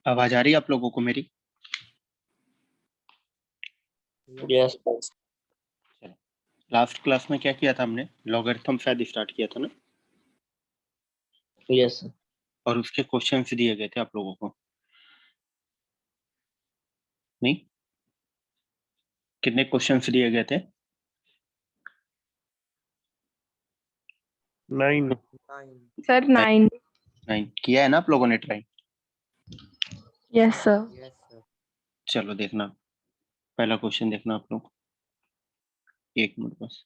आवाज आ रही है आप लोगों को मेरी? यस। लास्ट क्लास में क्या किया था हमने? लॉगरिथम शायद स्टार्ट किया था ना, यस। और उसके क्वेश्चंस दिए गए थे आप लोगों को, नहीं? कितने क्वेश्चंस दिए गए थे? 9। सर 9। 9 किया है ना आप लोगों ने ट्राई? Yes sir. चलो देखना, पहला क्वेश्चन देखना आप लोग, एक मिनट बस।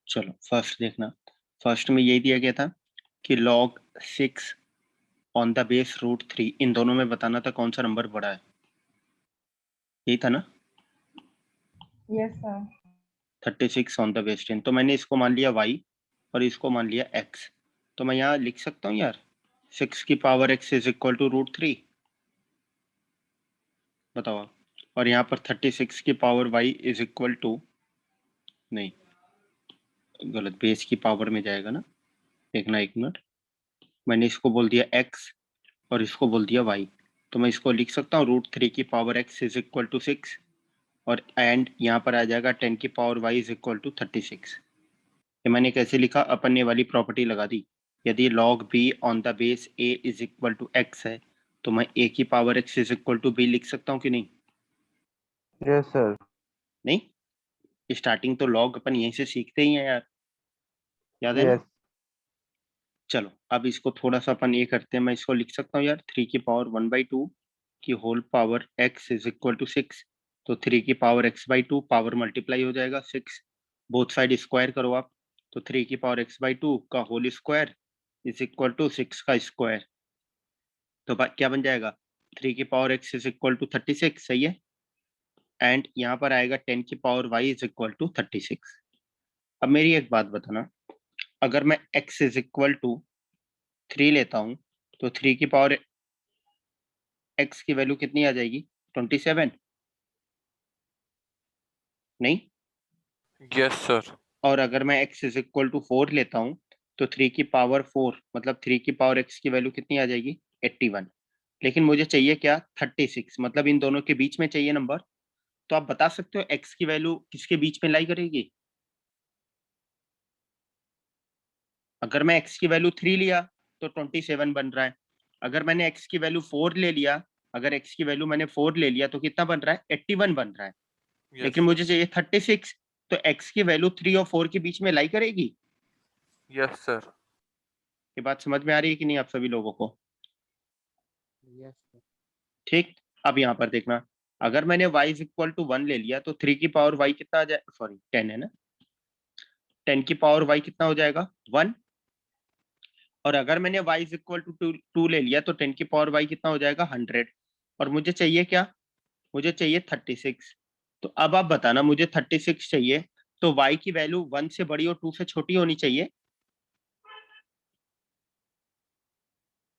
चलो फर्स्ट देखना, फर्स्ट में यही दिया गया था कि log 6 on the base root 3, इन दोनों में बताना था कौन सा नंबर बड़ा है, यही था ना? Yes sir. 36 on the base 10, तो मैंने इसको मान लिया y और इसको मान लिया x, तो मैं यहाँ लिख सकता हूँ यार 6 की power x is equal to root 3, बताओ आप। और यहाँ पर 36 की power y is equal to, नहीं गलत, बेस की पावर में जाएगा ना, देखना एक मिनट, मैंने इसको बोल दिया x और इसको बोल दिया y, तो मैं इसको लिख सकता हूँ रूट 3 की power x is equal to 6, और एंड यहाँ पर आ जाएगा 10 की power y is equal to 36। ये मैंने कैसे लिखा? अपन ने वाली प्रॉपर्टी लगा दी, यदि log b on the base a is equal to x है, तो मैं a की power x is equal to b लिख सकता हूँ कि नहीं? Yes sir. नहीं, स्टार्टिंग तो log अपन यहीं से सीखते ही हैं यार, याद है ना? यस। चलो अब इसको थोड़ा सा अपन ये करते हैं, मैं इसको लिख सकता हूँ यार 3 की पावर 1/2 की whole power x is equal to 6, तो 3 की पावर x/2 पावर मल्टीप्लाई हो जाएगा 6, बोथ साइड स्क्वायर करो आप, तो 3 की पावर x/2 का whole square is equal to 6 का स्क्वायर, तो क्या बन जाएगा? 3 की power x is equal to 36, सही है, एंड यहाँ पर आएगा 10 की power y is equal to 36। अब मेरी एक बात बताना, अगर मैं x इज इक्वल टू 3 लेता हूँ, तो 3 की पावर x की वैल्यू कितनी आ जाएगी? 27, नहीं? Yes sir. और अगर मैं x इज इक्वल टू 4 लेता हूँ, तो 3 की पावर 4 मतलब 3 की पावर x की वैल्यू कितनी आ जाएगी? 81। लेकिन मुझे चाहिए क्या? 36, मतलब इन दोनों के बीच में चाहिए नंबर, तो आप बता सकते हो x की वैल्यू किसके बीच में लाई करेगी? अगर मैं x की वैल्यू 3 लिया तो 27 बन रहा है, अगर मैंने x की वैल्यू 4 ले लिया, अगर x की वैल्यू मैंने 4 ले लिया तो कितना बन रहा है? 81 बन रहा है, लेकिन मुझे चाहिए 36, तो x की वैल्यू 3 और 4 के बीच में लाई करेगी? Yes sir. ये बात समझ में आ रही है कि नहीं आप सभी लोगों को? यस। ठीक, अब यहाँ पर देखना, अगर मैंने y इज इक्वल टू 1 ले लिया तो 3 की पावर y कितना आ जाए, सॉरी 10 है ना, 10 की पावर y कितना हो जाएगा? 1, और अगर मैंने y इज इक्वल टू 2 ले लिया तो 10 की पावर y कितना हो जाएगा? 100, और मुझे चाहिए क्या? मुझे चाहिए 36, तो अब आप बताना, मुझे 36 चाहिए, तो y की वैल्यू 1 से बड़ी और 2 से छोटी होनी चाहिए,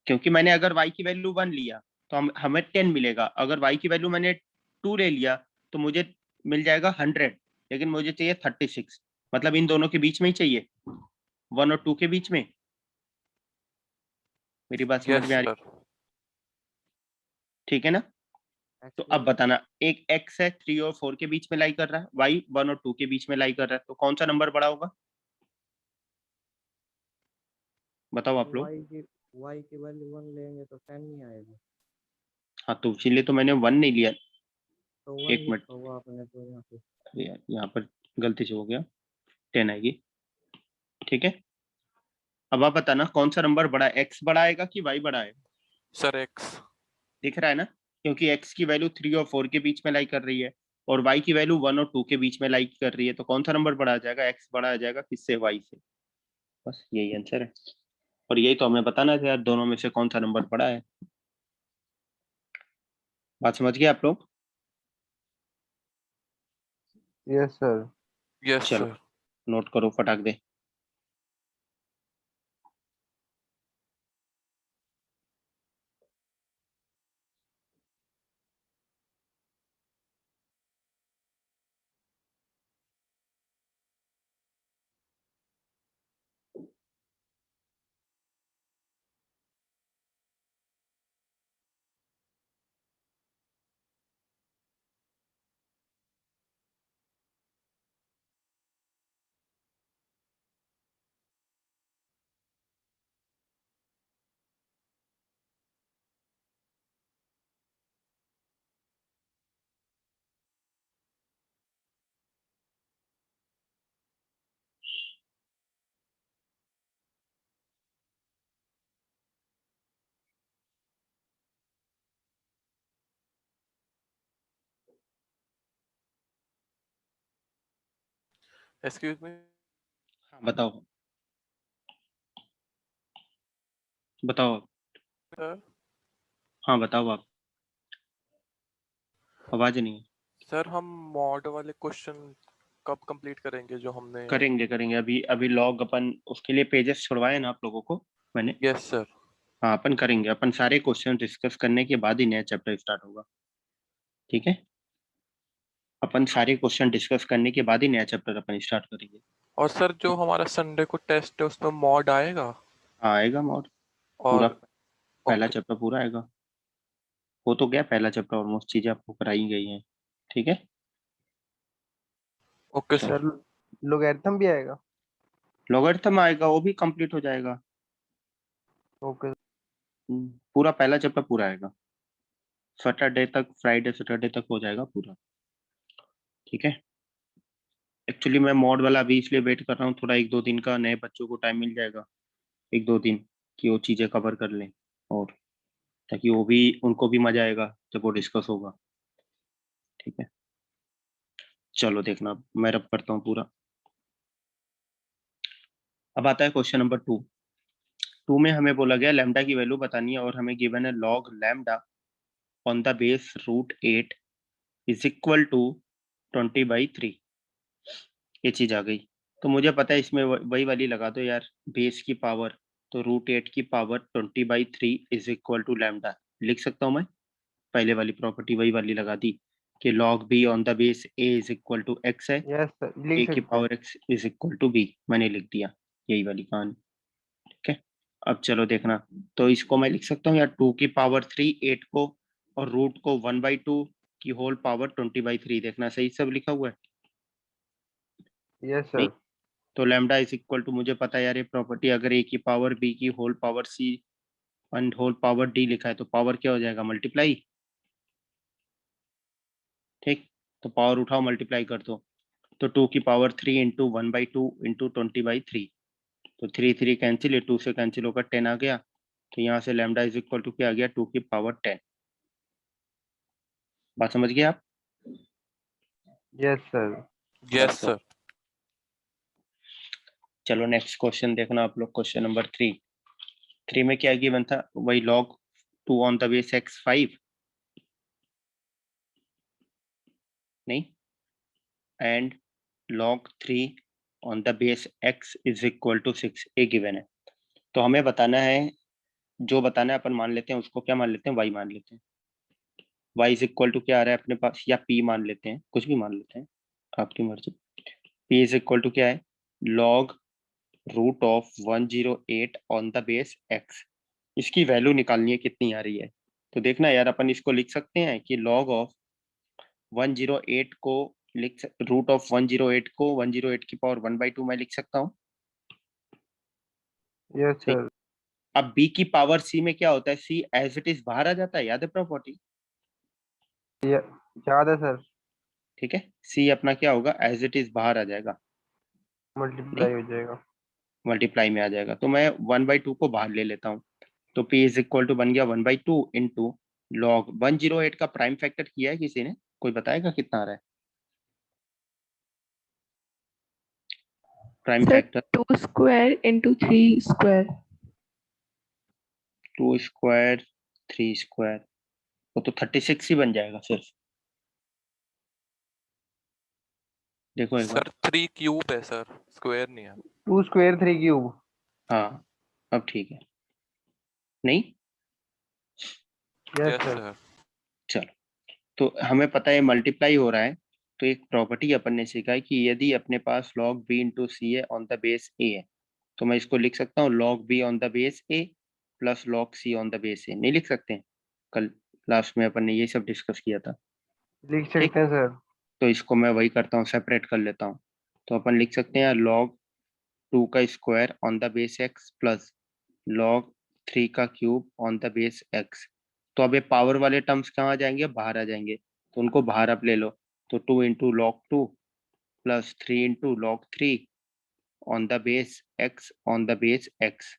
क्योंकि मैंने अगर y की वैल्यू 1 लिया तो हमें 10 मिलेगा, अगर y की वैल्यू मैंने 2 ले लिया तो मुझे मिल जाएगा 100, लेकिन मुझे चाहिए 36, मतलब इन दोनों के बीच में ही चाहिए, 1 और 2 के बीच में। मेरी बात समझ यस में आ रही? सर। ठीक है ना? तो अब बताना, एक x है 3 और 4 के बीच में लाई कर रहा है, y 1 और 2 के बीच में लाई कर रहा है, तो कौन सा नंबर बड़ा होगा? बताओ आप लोग। y की वैल्यू 1 लेंगे तो 10 नहीं आएगा, हाँ तो इसीलिए तो मैंने 1 नहीं लिया, तो 1 एक मिनट, लिखा हुआ आपने तो यहाँ पे। अरे यार यहाँ पर गलती से हो गया, 10 आएगी, ठीक है। अब आप बताना कौन सा नंबर बड़ा है, x बड़ा आएगा कि y बड़ा है? Sir x. दिख रहा है ना, क्योंकि x की वैल्यू 3 और 4 के बीच में लाई कर रही है, और y की वैल्यू 1 और 2 के बीच में लाई कर रही है, तो कौन सा नंबर बड़ा आ जाएगा? x बड़ा आ जाएगा, किससे? y से, बस यही आंसर है, और यही तो हमें बताना था यार, दोनों में से कौन सा नंबर बड़ा है। बात समझ गए आप लोग? Yes sir. यस चलो सर। नोट करो फटाक दे। एक्सक्यूज मी हाँ बताओ बताओ आप। सर। हाँ बताओ आप, आवाज नहीं है। सर हम मॉड वाले क्वेश्चन कब कंप्लीट करेंगे जो हमने? करेंगे करेंगे, अभी अभी लॉग अपन उसके लिए पेजेस छुड़वाए ना आप लोगों को मैंने। Yes sir. हाँ अपन करेंगे, अपन सारे क्वेश्चन डिस्कस करने के बाद ही नया चैप्टर स्टार्ट होगा, ठीक है। अपन सारे क्वेश्चन डिस्कस करने के बाद ही नया चैप्टर अपन स्टार्ट करेंगे। और सर जो हमारा संडे को टेस्ट है उसमें मॉड आएगा? हाँ आएगा मोड, पूरा और पहला ओके चैप्टर पूरा आएगा। हो तो गया पहला चैप्टर, ऑलमोस्ट चीजें आपको कराई गई हैं, ठीक है। ओके चलो सर। सर लोगैरिथम भी आएगा? लॉगरिथम आएगा, वो भी कंप्लीट हो जाएगा। ओके। पूरा पहला चैप्टर पूरा आएगा, सैटरडे तक, फ्राइडे सैटरडे तक हो जाएगा पूरा, ठीक है। एक्चुअली मैं मॉड वाला अभी इसलिए वेट कर रहा हूँ, थोड़ा एक दो दिन का नए बच्चों को टाइम मिल जाएगा, एक दो दिन कि वो चीजें कवर कर लें, और ताकि वो भी, उनको भी मजा आएगा जब वो डिस्कस होगा, ठीक है। चलो देखना मैं रब करता हूँ पूरा। अब आता है क्वेश्चन नंबर 2। 2 में हमें बोला गया लैम्डा की वैल्यू बतानी है, और हमें गिवन है log lambda on the base root 8 is equal to 20/3। ये चीज आ गई, तो मुझे पता है इसमें वही वाली लगा दो यार, बेस की पावर, तो रूट 8 की power 20/3 is equal to lambda. लिख सकता हूँ मैं, पहले वाली प्रॉपर्टी वही वाली लगा दी कि log b on the base a is equal to x है, यस सर, ए लिख की सकते हैं। Power x is equal to b, मैंने लिख दिया यही वाली कहानी, ठीक है। अब चलो देखना, तो इसको मैं लिख सकता हूँ यार 2 की पावर 3 8 को, और रूट को 1/2 की होल पावर 20/3, देखना सही सब लिखा हुआ है यस नहीं। सर। तो लैम्डा इज इक्वल टू, मुझे पता है यार ये प्रॉपर्टी, अगर ए की पावर बी की whole power c and whole power d लिखा है तो पावर क्या हो जाएगा, मल्टीप्लाई, ठीक। तो पावर उठाओ मल्टीप्लाई कर दो, तो 2 की पावर 3 इंटू 1/2 इंटू 20/3, तो 3 3 कैंसिल, ये 2 से कैंसिल होकर 10 आ गया, तो यहाँ से लैम्डा इज इक्वल टू क्या आ गया, 2 की पावर 10। बात समझ गए आप? Yes sir. यस बस तो सर। चलो नेक्स्ट क्वेश्चन देखना आप लोग, क्वेश्चन नंबर 3। 3 में क्या गिवन था, वही log 2 on the base x 5 नहीं, and log 3 on the base x is equal to 6, ये गिवन है। तो हमें बताना है, जो बताना है अपन मान लेते हैं उसको क्या मान लेते हैं, y मान लेते हैं। y इज इक्वल टू क्या आ रहा है अपने पास, या p मान लेते हैं, कुछ भी मान लेते हैं, आपकी मर्जी। p इज इक्वल टू क्या है, log root of 108 on the base x। इसकी वैल्यू निकालनी है कितनी आ रही है, तो देखना यार अपन इसको लिख सकते हैं कि log ऑफ 108 को रूट ऑफ 108 को 108 की पावर 1/2 मैं लिख सकता हूँ, यस ठीक। सर। अब b की पावर c में क्या होता है, c एज इट इज बाहर आ जाता है, याद है प्रॉपर्टी, याद है सर। ठीक है। c अपना क्या होगा, एज इट इज बाहर आ जाएगा, नहीं मल्टीप्लाई हो जाएगा। मल्टीप्लाई में आ जाएगा, तो मैं 1/2 को बाहर ले लेता हूँ, तो p इज इक्वल टू बन गया 1/2 इंटू लॉग 108 का प्राइम फैक्टर किया है किसी ने, कोई बताएगा कितना आ रहा है prime Sir, factor? 2 square into 3 square. 2 square 3 square, वो तो 36 ही बन जाएगा सिर्फ, देखो एक बार। सर 3 क्यूब है सर, स्क्वायर नहीं है। 2 स्क्वायर 3 क्यूब। हाँ अब ठीक है, नहीं यस यस सर। सर। चलो, तो हमें पता है मल्टीप्लाई हो रहा है, तो एक प्रॉपर्टी अपन ने सीखा है कि यदि अपने पास log b इंटू सी है ऑन द बेस a है, तो मैं इसको लिख सकता हूँ log b on the base a plus log c on the base a, नहीं लिख सकते हैं? कल लास्ट में अपन ने ये सब डिस्कस किया था, लिख ठीक। सकते हैं सर। तो इसको मैं वही करता हूँ, सेपरेट कर लेता हूँ, तो अपन लिख सकते हैं log 2 का square on the base x plus log 3 का cube on the base x। तो अब ये पावर वाले टर्म्स कहाँ आ जाएंगे, बाहर आ जाएंगे, तो उनको बाहर अब ले लो, तो 2 into log 2 plus 3 into log 3 on the base x on the base x।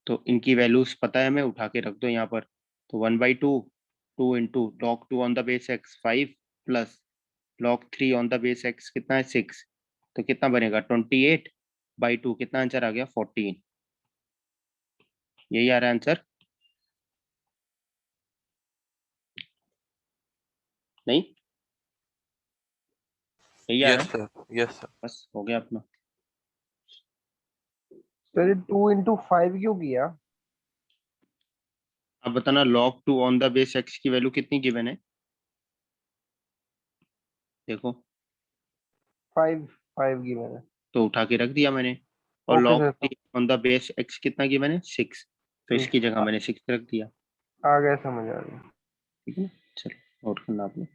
तो इनकी वैल्यूज पता है हमें, उठा के रख दो यहाँ पर, तो 1/2 2 into log 2 on the base x 5 plus log 3 on the base x कितना है 6, तो कितना बनेगा 28/2, कितना आंसर आ गया 14। यही आ रहा है आंसर, नहीं यही आ रहा यस है, सर, यस सर। बस हो गया अपना। सर ये 2 into 5 क्यों किया? अब बताना log 2 on the base x की वैल्यू कितनी गिवन है, देखो 5 की मैंने। तो उठा के रख दिया मैंने, और okay log sir. 3 on the base x कितना गिवन है 6, तो इसकी जगह मैंने 6 रख दिया। आ गया, समझ आ गया। ठीक है ना, चलो नोट करना आपने।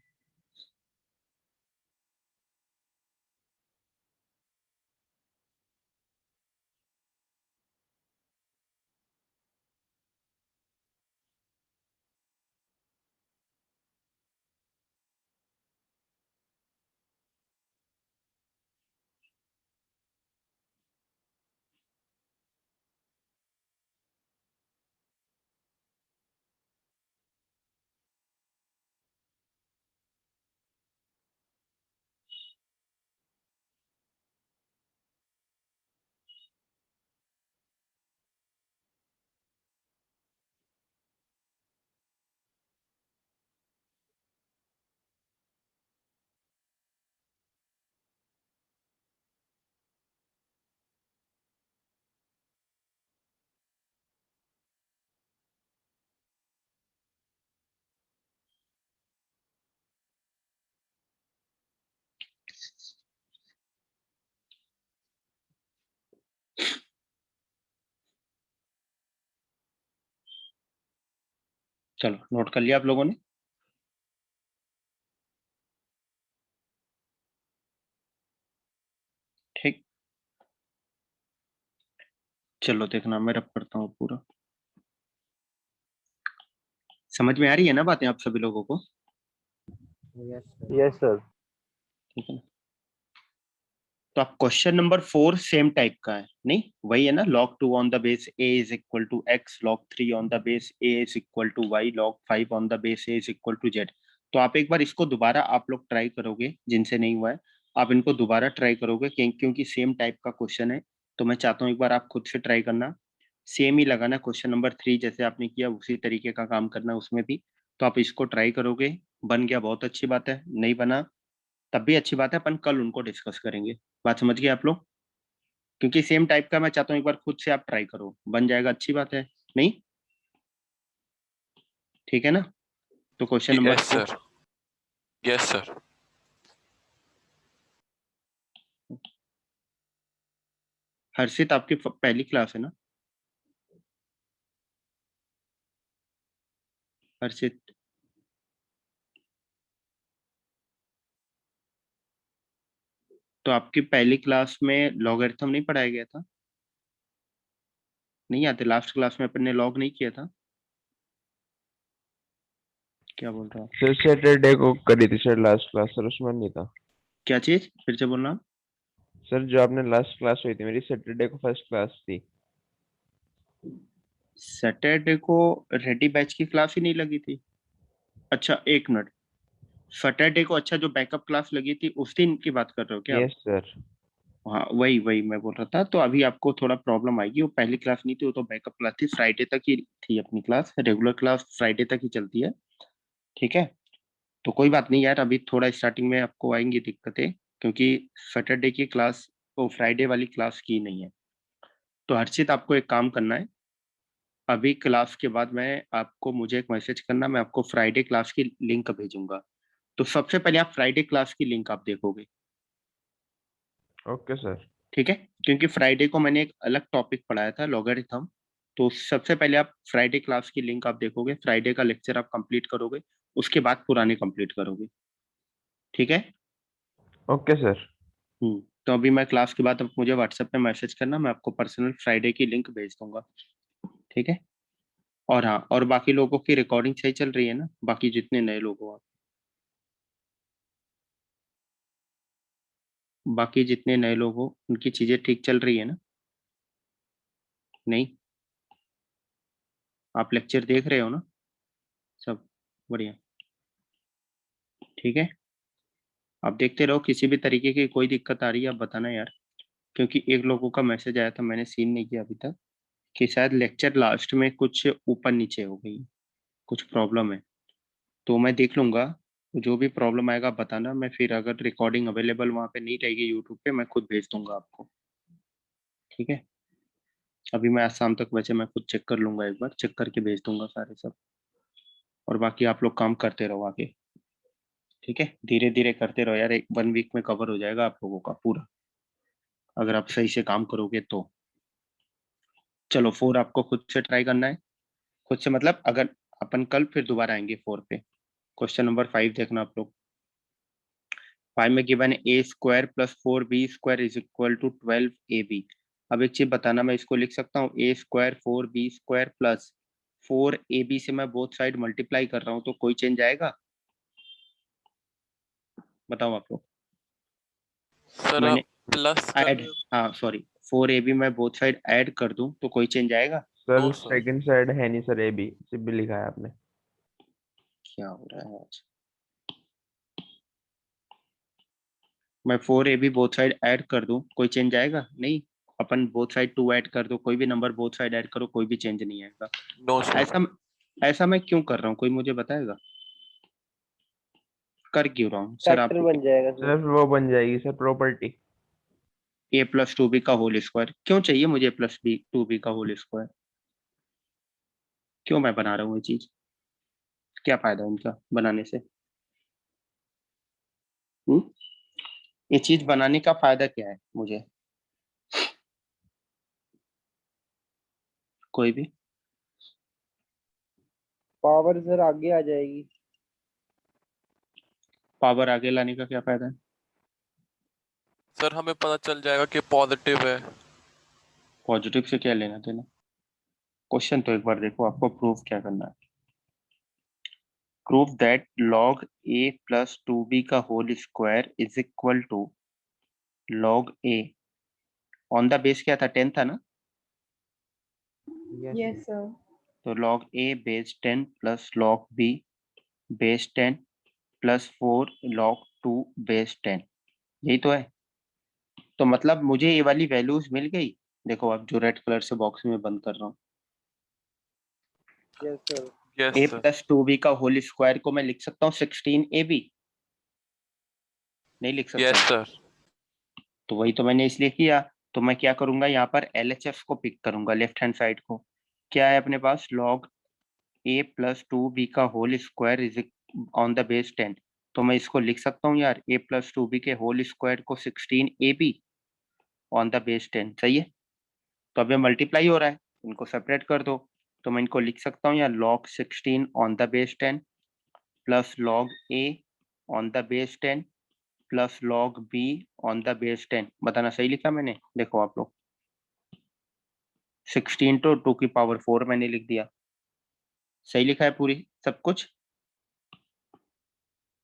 चलो नोट कर लिया आप लोगों ने। ठीक, चलो देखना मैं रब करता हूँ पूरा। समझ में आ रही है ना बातें आप सभी लोगों को? Yes sir. Yes sir. ठीक है ना, तो आप क्वेश्चन नंबर 4 सेम टाइप का है, नहीं वही है ना, log 2 on the base a is equal to x, log 3 on the base a is equal to y, log 5 on the base a is equal to z। तो आप एक बार इसको दोबारा आप लोग ट्राई करोगे, जिनसे नहीं हुआ है आप इनको दोबारा ट्राई करोगे, क्योंकि सेम टाइप का क्वेश्चन है। तो मैं चाहता हूँ एक बार आप खुद से ट्राई करना, सेम ही लगाना, क्वेश्चन नंबर 3 जैसे आपने किया उसी तरीके का काम करना उसमें भी। तो आप इसको ट्राई करोगे, बन गया बहुत अच्छी बात है, नहीं बना तब भी अच्छी बात है, अपन कल उनको डिस्कस करेंगे। बात समझ गए आप लोग? क्योंकि सेम टाइप का मैं चाहता हूँ एक बार खुद से आप ट्राई करो, बन जाएगा अच्छी बात है, नहीं ठीक है ना? तो question number yes 4, sir, yes sir. Harshit आपकी पहली क्लास है ना हर्षित? तो आपकी पहली क्लास में लॉगरिथम नहीं पढ़ाया गया था? नहीं आते? लास्ट क्लास में अपन ने लॉग नहीं किया था? क्या बोल रहा हूँ, सर सैटरडे को करी थी सर लास्ट क्लास, सर उसमें नहीं था। क्या चीज फिर से बोलना? सर जो आपने लास्ट क्लास हुई थी मेरी सैटरडे को फर्स्ट क्लास थी। सैटरडे को रेडी बैच की क्लास ही नहीं लगी थी? अच्छा एक मिनट, सैटरडे को अच्छा जो बैकअप क्लास लगी थी उस दिन की बात कर रहे हो क्या आप? Yes sir. हाँ वही वही मैं बोल रहा था, तो अभी आपको थोड़ा प्रॉब्लम आएगी, वो पहली क्लास नहीं थी, वो तो बैकअप क्लास थी, फ्राइडे तक ही थी अपनी क्लास, रेगुलर क्लास फ्राइडे तक ही चलती है। ठीक है, तो कोई बात नहीं यार, अभी थोड़ा स्टार्टिंग में आपको आएंगी दिक्कतें, क्योंकि सैटरडे की क्लास वो फ्राइडे वाली क्लास की नहीं है। तो हर्षित आपको एक काम करना है, अभी क्लास के बाद मैं आपको, मुझे एक मैसेज करना, मैं आपको फ्राइडे क्लास की लिंक भेजूंगा। तो सबसे पहले आप फ्राइडे क्लास की लिंक आप देखोगे, ओके सर। ठीक है? क्योंकि फ्राइडे को मैंने एक अलग टॉपिक पढ़ाया था लॉगरिथम, तो सबसे पहले आप फ्राइडे क्लास की लिंक आप देखोगे, फ्राइडे का लेक्चर आप कंप्लीट करोगे, उसके बाद पुराने कंप्लीट करोगे, ठीक है? Okay sir. तो अभी मैं क्लास के बाद आप मुझे व्हाट्सएप पे मैसेज करना, मैं आपको पर्सनल फ्राइडे की लिंक भेज दूंगा, ठीक है? और हाँ, और बाकी लोगों की रिकॉर्डिंग सही चल रही है ना, बाकी जितने नए लोग हो आप, बाकी जितने नए लोग हो उनकी चीजें ठीक चल रही है ना? नहीं, आप लेक्चर देख रहे हो ना? सब बढ़िया, ठीक है? आप देखते रहो, किसी भी तरीके की कोई दिक्कत आ रही है आप बताना यार, क्योंकि एक लोगों का मैसेज आया था, मैंने सीन नहीं किया अभी तक, कि शायद लेक्चर लास्ट में कुछ ऊपर नीचे हो गई, कुछ प्रॉब्लम है। तो मैं देख लूंगा, जो भी प्रॉब्लम आएगा आप बताना, मैं फिर अगर रिकॉर्डिंग अवेलेबल वहाँ पे नहीं रहेगी यूट्यूब पे, मैं खुद भेज दूंगा आपको, ठीक है। अभी मैं आज शाम तक वैसे मैं खुद चेक कर लूंगा, एक बार चेक करके भेज दूंगा सारे सब, और बाकी आप लोग काम करते रहो आगे, ठीक है। धीरे धीरे करते रहो यार, एक 1 वीक में कवर हो जाएगा आप लोगों का पूरा, अगर आप सही से काम करोगे तो। चलो 4 आपको खुद से ट्राई करना है, खुद से मतलब अगर अपन कल फिर दोबारा आएंगे 4 पे। क्वेश्चन नंबर 5 देखना आप लोग। 5 में गिवन है a square plus 4b² is equal to 12ab। अब एक चीज बताना, मैं इसको लिख सकता हूँ ए स्क्वायर 4b² प्लस 4ab से मैं बोथ साइड मल्टीप्लाई कर रहा हूँ, तो कोई चेंज आएगा? बताओ आप लोग। सर मैंने आप प्लस कर ऐड, रहे हो? हाँ सॉरी, 4ab मैं बोथ साइड ऐड कर दूं तो कोई चेंज आएगा? Sir no sir. Second side है नहीं सर, ए बी सिर्फ भी लिखा है आपने। क्या हो रहा है आज? मैं 4ab बोथ साइड ऐड कर दूं कोई चेंज आएगा? नहीं। अपन बोथ साइड 2 ऐड कर दो, कोई भी नंबर बोथ साइड ऐड करो, कोई भी चेंज नहीं आएगा। No sir. ऐसा ऐसा मैं क्यों कर रहा हूँ, कोई मुझे बताएगा? कर क्यों रहा हूँ सर आप? फैक्टर बन जाएगा सर। सर वो बन जाएगी सर प्रॉपर्टी। ए प्लस 2b का होल स्क्वायर क्यों चाहिए मुझे, प्लस बी 2b का होल स्क्वायर क्यों मैं बना रहा हूँ ये चीज? क्या फायदा है इनका बनाने से? हम्म? ये चीज बनाने का फायदा क्या है मुझे? कोई भी? पावर सर आगे आ जाएगी। पावर आगे लाने का क्या फायदा है? सर हमें पता चल जाएगा कि पॉजिटिव है। पॉजिटिव से क्या लेना देना? क्वेश्चन तो एक बार देखो, आपको प्रूफ क्या करना है। Proof that log a plus 2b का whole square is equal to log a on the base क्या था, 10 था ना? Yes Yes, sir. तो log a base 10 plus log b base 10 plus 4 log 2 base 10, यही तो है। तो मतलब मुझे ये वाली वैल्यूज मिल गई, देखो अब जो रेड कलर से बॉक्स में बंद कर रहा हूँ। Yes sir. Yes a sir. Plus 2b का होल स्क्वायर को मैं लिख सकता हूँ 16ab? नहीं लिख सकता यस हूँ? सर। तो वही तो मैंने इसलिए किया। तो मैं क्या करूंगा, यहाँ पर LHS को पिक करूंगा, लेफ्ट हैंड साइड को। क्या है अपने पास, log a प्लस 2b का whole square is on the base 10। तो मैं इसको लिख सकता हूँ यार, a प्लस 2b के होल स्क्वायर को 16ab ऑन द बेस 10, सही है। तो अब ये मल्टीप्लाई हो रहा है, इनको सेपरेट कर दो। तो मैं इनको लिख सकता हूँ यार, log 16 on the base 10 plus log a on the base 10 plus log b on the base 10। बताना सही लिखा मैंने? देखो आप लोग, 16 तो 2 की पावर 4 मैंने लिख दिया, सही लिखा है पूरी सब कुछ?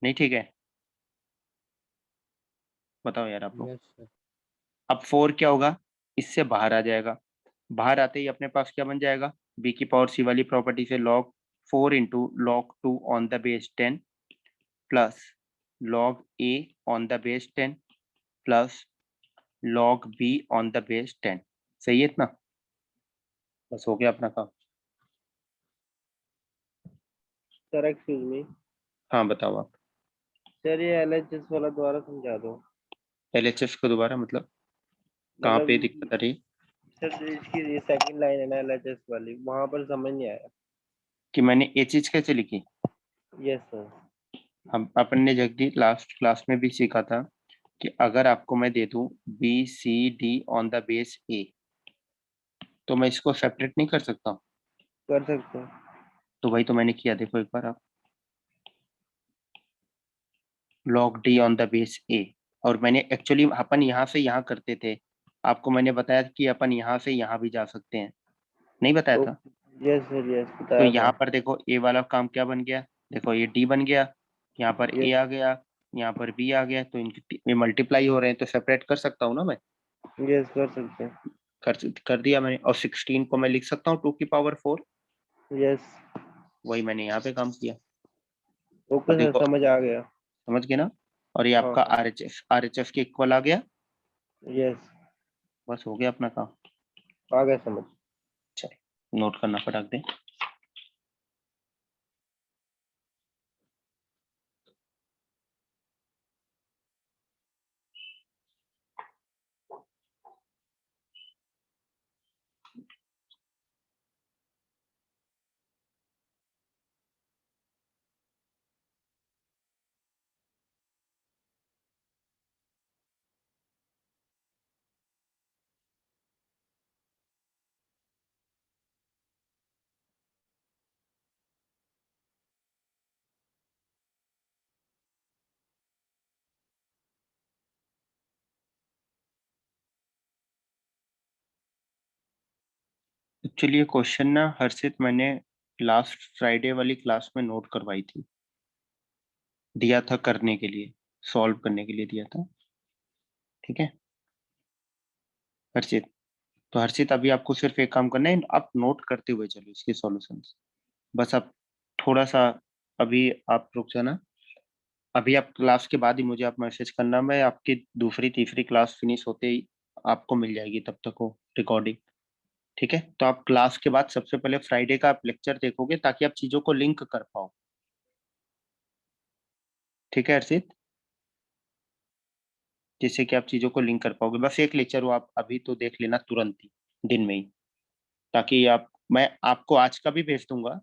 नहीं ठीक है? बताओ यार आप लोग। Yes sir. अब 4 क्या होगा, इससे बाहर आ जाएगा, बाहर आते ही अपने पास क्या बन जाएगा, b की पावर c वाली प्रॉपर्टी से log 4 into log 2 on the base 10 plus log a on the base 10 plus log b on the base 10। सही है इतना? बस हो गया अपना काम। Sir excuse me. हाँ बताओ आप। सर ये एलएचएस वाला दोबारा समझा दो। LHS को दोबारा मतलब कहाँ पे मतलब दिक्कत आ रही है? सर इसकी ये सेकंड लाइन है ना एलएचएस वाली, वहां पर समझ नहीं आया। कि मैंने ये चीज कैसे लिखी? Yes sir. हम अपन ने जगदीप लास्ट क्लास में भी सीखा था कि अगर आपको मैं दे दूं BCD on the base A, तो मैं इसको सेपरेट नहीं कर सकता हूँ? कर सकते हैं। तो वही तो मैंने किया, देखो एक बार आप, log D on the base A। और मैंने एक्चुअली अपन यहाँ से यहाँ करते थे, आपको मैंने बताया कि अपन यहाँ से यहाँ भी जा सकते हैं, नहीं बताया था? यस सर यस तो बताया था। यहाँ पर देखो A वाला काम क्या बन गया, देखो ये D बन गया, यहाँ पर A यस आ गया, यहाँ पर B आ गया, तो इनके मल्टीप्लाई हो रहे हैं, तो सेपरेट कर सकता हूँ ना मैं? यस कर सकते हैं। कर दिया मैंने। और 16 को मैं लिख सकता हूँ 2 की पावर 4, यस। वही मैंने यहाँ पे काम किया। ओके अब सर देखो, समझ आ गया। समझ गए ना? और ये आपका हाँ। RHS के इक्वल आ गया। यस, बस हो गया अपना काम। आ गया समझ। चलिए नोट करना फटाक दे। एक्चुअली ये क्वेश्चन ना हर्षित मैंने लास्ट फ्राइडे वाली क्लास में नोट करवाई थी, दिया था करने के लिए, सॉल्व करने के लिए दिया था। ठीक है हर्षित, तो हर्षित अभी आपको सिर्फ एक काम करना है, आप नोट करते हुए चलो इसके सॉल्यूशंस। बस आप थोड़ा सा अभी आप रुक जाना, अभी आप क्लास के बाद ही मुझे आप मैसेज करना, मैं आपकी दूसरी तीसरी क्लास फिनिश होते ही आपको मिल जाएगी तब तक वो रिकॉर्डिंग। ठीक है, तो आप क्लास के बाद सबसे पहले फ्राइडे का आप लेक्चर देखोगे ताकि आप चीजों को लिंक कर पाओ। ठीक है हर्षित, जिससे कि आप चीजों को लिंक कर पाओगे। बस एक लेक्चर वो आप अभी तो देख लेना तुरंत ही, दिन में ही, ताकि आप, मैं आपको आज का भी भेज दूंगा,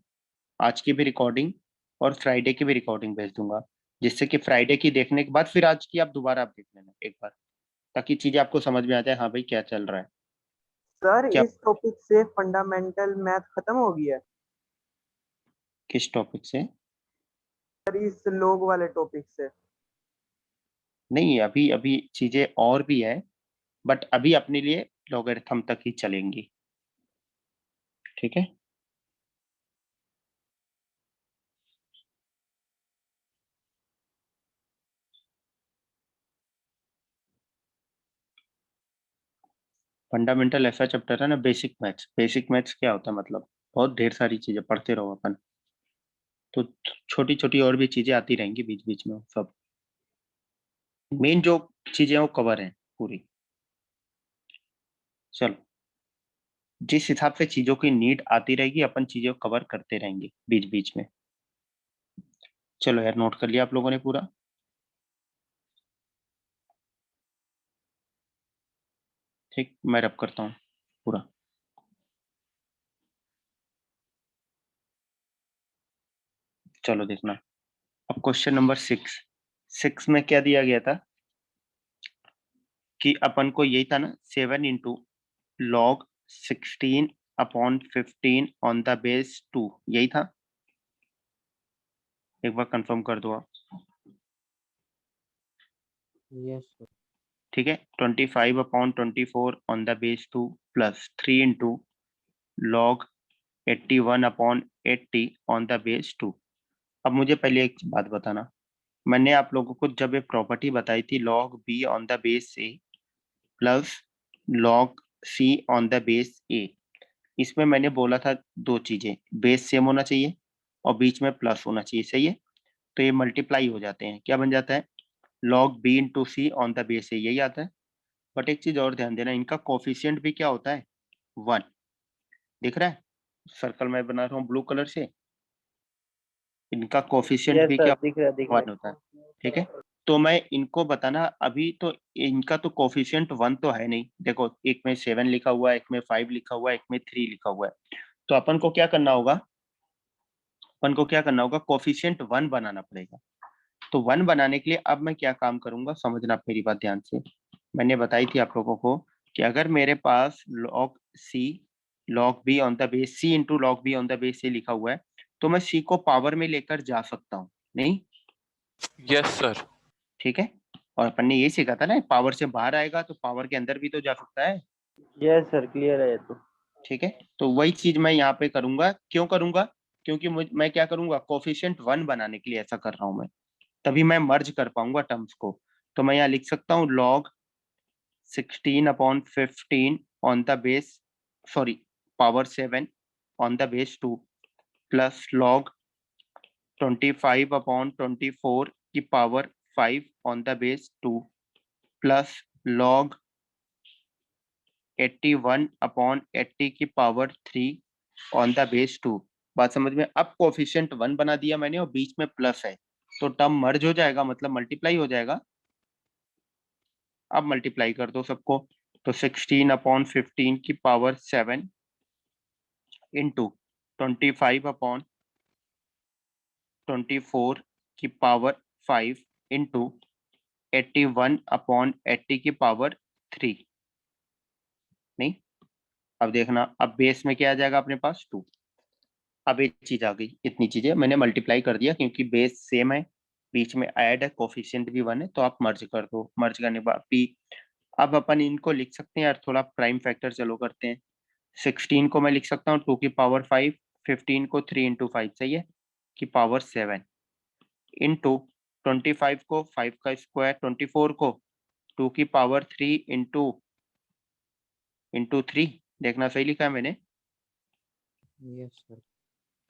आज की भी रिकॉर्डिंग और फ्राइडे की भी रिकॉर्डिंग भेज दूंगा, जिससे कि फ्राइडे की देखने के बाद फिर आज की आप दोबारा आप देख लेना एक बार, ताकि चीजें आपको समझ में आ जाए, हाँ भाई क्या चल रहा है। सर क्या इस टॉपिक से फंडामेंटल मैथ खत्म हो गया है? किस टॉपिक से? सर इस लोग वाले टॉपिक से। नहीं, अभी अभी चीजें और भी है, बट अभी अपने लिए लॉगरिथम तक ही चलेंगी। ठीक है, फंडामेंटल ऐसा चैप्टर है ना, बेसिक मैथ्स। बेसिक मैथ्स क्या होता है मतलब, बहुत ढेर सारी चीजें पढ़ते रहो अपन, तो छोटी छोटी और भी चीजें आती रहेंगी बीच बीच में, सब मेन जो चीजें हैं वो कवर है पूरी। चलो, जिस हिसाब से चीजों की नीड आती रहेगी अपन चीजों को कवर करते रहेंगे बीच बीच में। चलो यार, नोट कर लिया आप लोगों ने पूरा? ठीक, मैं रब करता हूँ पूरा। चलो देखना, अब क्वेश्चन नंबर 6 में क्या दिया गया था कि अपन को यही था ना, 7 into log 16/15 on the base 2, यही था। एक बार कंफर्म कर दो आप। यस ठीक है, 25/24 on the base 2 plus 3 into log 81/80 on the base 2। अब मुझे पहले एक बात बताना, मैंने आप लोगों को जब एक प्रॉपर्टी बताई थी log b on the base a plus log c on the base a, इसमें मैंने बोला था दो चीजें, बेस सेम होना चाहिए और बीच में प्लस होना चाहिए, सही है? तो ये मल्टीप्लाई हो जाते हैं, क्या बन जाता है, log b into c on the base a, यही आता है। बट एक चीज और ध्यान देना, इनका कोफिशिएंट भी क्या होता है, 1। दिख रहा है सर्कल मैं बना रहा हूँ ब्लू कलर से, इनका कोफिशिएंट भी सर, क्या, दिख रहा है, दिख रहा 1 होता है। ठीक है, तो मैं इनको बताना अभी, तो इनका तो कोफिशिएंट 1 तो है नहीं, देखो एक में 7 लिखा हुआ है, एक में 5 लिखा हुआ है, एक में 3 लिखा हुआ है। तो अपन को क्या करना होगा, अपन को क्या करना होगा, कोफिशिएंट 1 बनाना पड़ेगा। तो 1 बनाने के लिए अब मैं क्या काम करूंगा, समझना आप मेरी बात ध्यान से। मैंने बताई थी आप लोगों को कि अगर मेरे पास log c log b on the base c into log b on the base c लिखा हुआ है, तो मैं c को पावर में लेकर जा सकता हूँ, नहीं? Yes sir. ठीक है, और अपन ने ये सीखा था ना, पावर से बाहर आएगा तो पावर के अंदर भी तो जा सकता है। यस सर, क्लियर है ये तो। ठीक है, तो वही चीज मैं यहाँ पे करूंगा, क्यों करूंगा, क्योंकि मैं क्या करूंगा, कोफिशिएंट 1 बनाने के लिए ऐसा कर रहा हूं मैं, तभी मैं मर्ज कर पाऊंगा टर्म्स को। तो मैं यहाँ लिख सकता हूँ log 16/15 on the base, sorry power 7 on the base 2 plus log 25/24 की power 5 on the base 2 plus log 81 upon 80 की पावर 3 on the base 2। बात समझ में? अब कोफिशिएंट 1 बना दिया मैंने और बीच में प्लस है, तो टर्म मर्ज हो जाएगा, मतलब मल्टीप्लाई हो जाएगा। अब मल्टीप्लाई कर दो सबको, तो 16 अपॉन 15 की पावर 7 इंटू 25 अपॉन 24 की पावर 5 इंटू 81 अपॉन 80 की पावर 3। नहीं, अब देखना, अब बेस में क्या आ जाएगा अपने पास 2। अब एक चीज आ गई, इतनी चीजें मैंने मल्टीप्लाई कर दिया क्योंकि बेस सेम है, बीच में ऐड है, कोफिशिएंट भी 1 है, तो आप मर्ज कर दो। मर्ज करने के बाद पी, अब अपन इनको लिख सकते हैं यार, थोड़ा प्राइम फैक्टर चलो करते हैं। 16 को मैं लिख सकता हूँ 2 की पावर 5, 15 को 3 इंटू 5 सही है की पावर 7 इंटू 25 को 5 का स्क्वायर, 24 को 2 की पावर 3 इंटू 3, देखना सही लिखा है मैंने? Yes sir.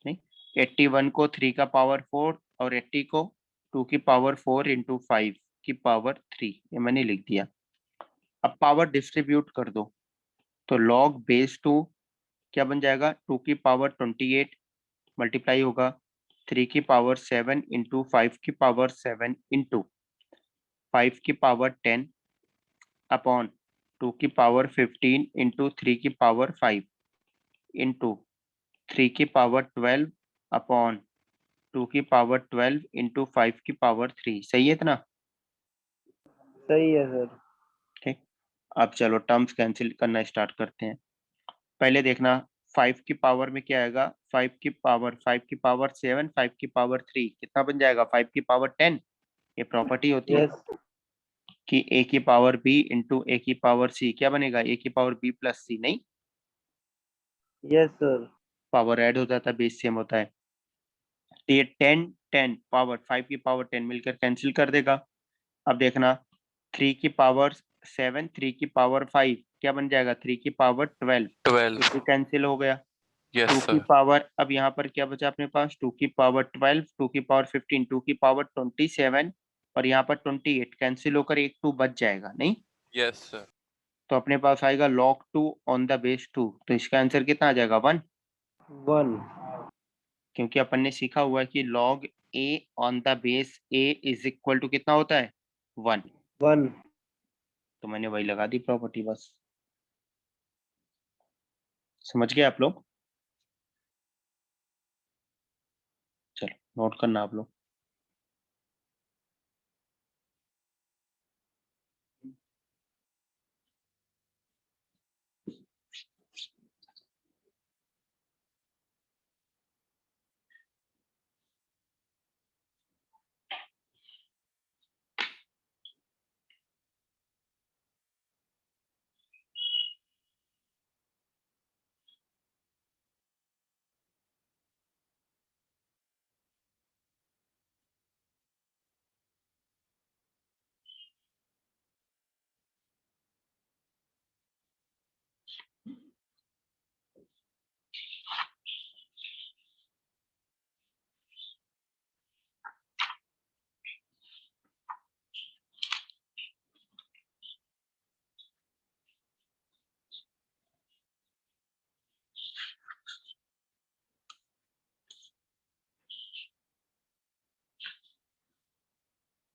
नहीं, 81 को 3 का पावर 4 और 80 को 2 की पावर 4 इंटू 5 की पावर 3, ये मैंने लिख दिया। अब पावर डिस्ट्रीब्यूट कर दो, तो लॉग बेस 2 क्या बन जाएगा, 2 की पावर 28 मल्टीप्लाई होगा 3 की पावर 7 इंटू 5 की पावर 7 इंटू 5 की पावर 10 अपॉन 2 की पावर 15 इंटू 3 की पावर 5 इंटू 3 की पावर 12 अपॉन 2 की पावर 12 इंटू 5 की पावर 3। सही है इतना? सही है सर। ठीक, अब चलो टर्म्स कैंसिल करना स्टार्ट करते हैं। पहले देखना 5 की पावर में क्या आएगा, 5 की पावर 7, 5 की पावर 3 कितना बन जाएगा, 5 की पावर 10। ये प्रॉपर्टी होती है यस कि a की पावर b इंटू a की पावर c क्या बनेगा, a की पावर b प्लस c। नहीं, यस सर। पावर ऐड हो जाता है, बेस सेम होता है। तो ये 10 पावर 5 की पावर 10 मिलकर कैंसिल कर देगा। अब देखना 3 की पावर 7, 3 की पावर 5 क्या बन जाएगा, 3 की पावर 12, 12। कैंसिल हो गया। यस 2 की सर। पावर, अब यहाँ पर क्या बचा अपने पास, 2 की पावर 12, 2 की पावर 15, 2 की पावर 27 और यहाँ पर 28 कैंसिल होकर एक 2 बच जाएगा। नहीं, यस सर। तो अपने पास आएगा log 2 ऑन द बेस 2, तो इसका आंसर कितना आ जाएगा, 1। 1 क्योंकि अपन ने सीखा हुआ है कि log a on the base a is equal to कितना होता है, 1। 1। तो मैंने वही लगा दी प्रॉपर्टी, बस। समझ गए आप लोग? चलो नोट करना आप लोग।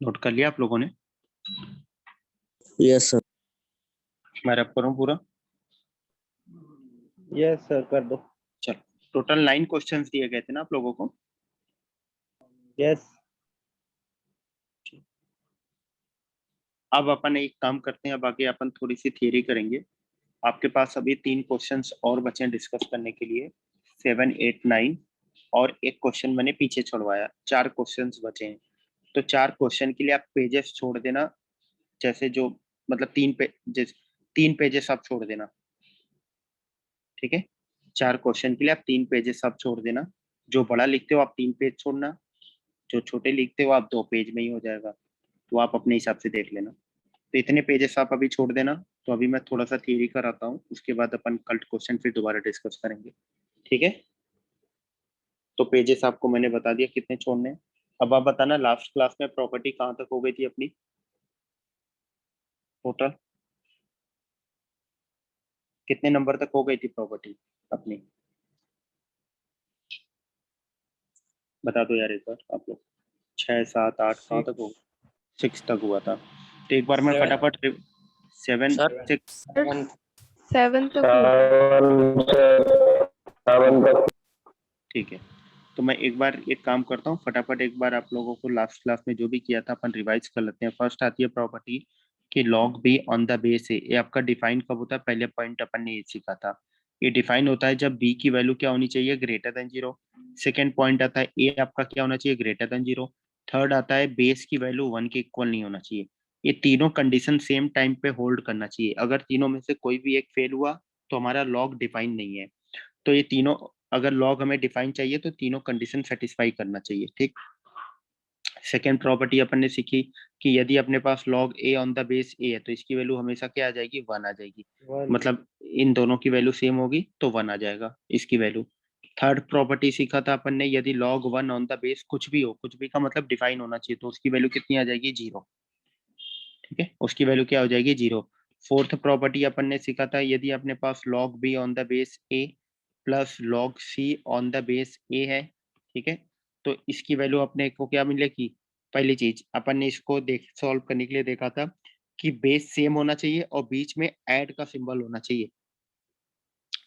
नोट कर लिया आप लोगों ने? Yes sir. मैं रैप करूं पूरा? यस सर कर दो। चलो, टोटल 9 क्वेश्चंस दिए गए थे ना आप लोगों को? यस अब अपन एक काम करते हैं, अब आगे अपन थोड़ी सी थियरी करेंगे। आपके पास अभी 3 क्वेश्चंस और बचे हैं डिस्कस करने के लिए, 7, 8, 9, और एक क्वेश्चन मैंने पीछे छोड़वाया। 4 क्वेश्चंस बचे हैं, तो 4 क्वेश्चन के लिए आप पेजेस छोड़ देना, जैसे जो मतलब 3 पेजेस आप छोड़ देना, ठीक है? 4 क्वेश्चन के लिए आप 3 पेजेस आप छोड़ देना। जो बड़ा लिखते हो आप 3 पेज छोड़ना, जो छोटे लिखते हो आप 2 पेज में ही हो जाएगा, तो आप अपने हिसाब से देख लेना। तो इतने पेजेस आप अभी छोड़ देना। तो अभी मैं थोड़ा सा थियरी कराता हूँ, उसके बाद अपन कल क्वेश्चन फिर दोबारा डिस्कस करेंगे, ठीक है? तो पेजेस आपको मैंने बता दिया कितने छोड़ने हैं। अब आप बताना लास्ट क्लास में प्रॉपर्टी कहाँ तक हो गई थी अपनी टोटल, कितने नंबर तक हो गई थी प्रॉपर्टी अपनी, बता दो यार एक बार आप लोग। 6 7 8 कहाँ तक हो, 6 तक हुआ था। तो एक बार मैं Seven. फटाफट 7 Sir. 6 7 तक हुआ। ठीक है। तो मैं एक बार एक काम करता हूँ, फटाफट एक बार आप लोगों को लास्ट क्लास में जो भी किया था अपन रिवाइज कर लेते हैं। फर्स्ट आती है प्रॉपर्टी कि log b on the base a. ये आपका डिफाइन कब होता है, पहले पॉइंट अपन ने ये सीखा था। ये डिफाइन होता है जब बी की वैल्यू क्या होनी चाहिए, ग्रेटर देन 0। सेकेंड पॉइंट आता है ए आपका क्या होना चाहिए, ग्रेटर देन 0। थर्ड आता है बेस की वैल्यू 1 के इक्वल नहीं होना चाहिए। ये तीनों कंडीशन सेम टाइम पे होल्ड करना चाहिए। अगर तीनों में से कोई भी एक फेल हुआ तो हमारा लॉग डिफाइन नहीं है। तो ये तीनों, अगर लॉग हमें डिफाइन चाहिए तो तीनों कंडीशन सेटिस्फाई करना चाहिए, ठीक। सेकेंड प्रॉपर्टी अपन ने सीखी कि यदि अपने पास log a on the base a है तो इसकी वैल्यू हमेशा क्या आ जाएगी, 1 आ जाएगी। One. मतलब इन दोनों की वैल्यू सेम होगी तो 1 आ जाएगा इसकी वैल्यू। थर्ड प्रॉपर्टी सीखा था अपन ने, यदि लॉग 1 ऑन द बेस कुछ भी हो, कुछ भी का मतलब डिफाइन होना चाहिए, तो उसकी वैल्यू कितनी आ जाएगी, 0। ठीक है, उसकी वैल्यू क्या हो जाएगी, 0। फोर्थ प्रॉपर्टी अपन ने सीखा था, यदि अपने पास log b on the base a plus log c on the base a है, ठीक है, तो इसकी वैल्यू अपने को क्या मिलेगी। पहली चीज अपन ने इसको देख सॉल्व करने के लिए देखा था कि बेस सेम होना चाहिए और बीच में ऐड का सिंबल होना चाहिए।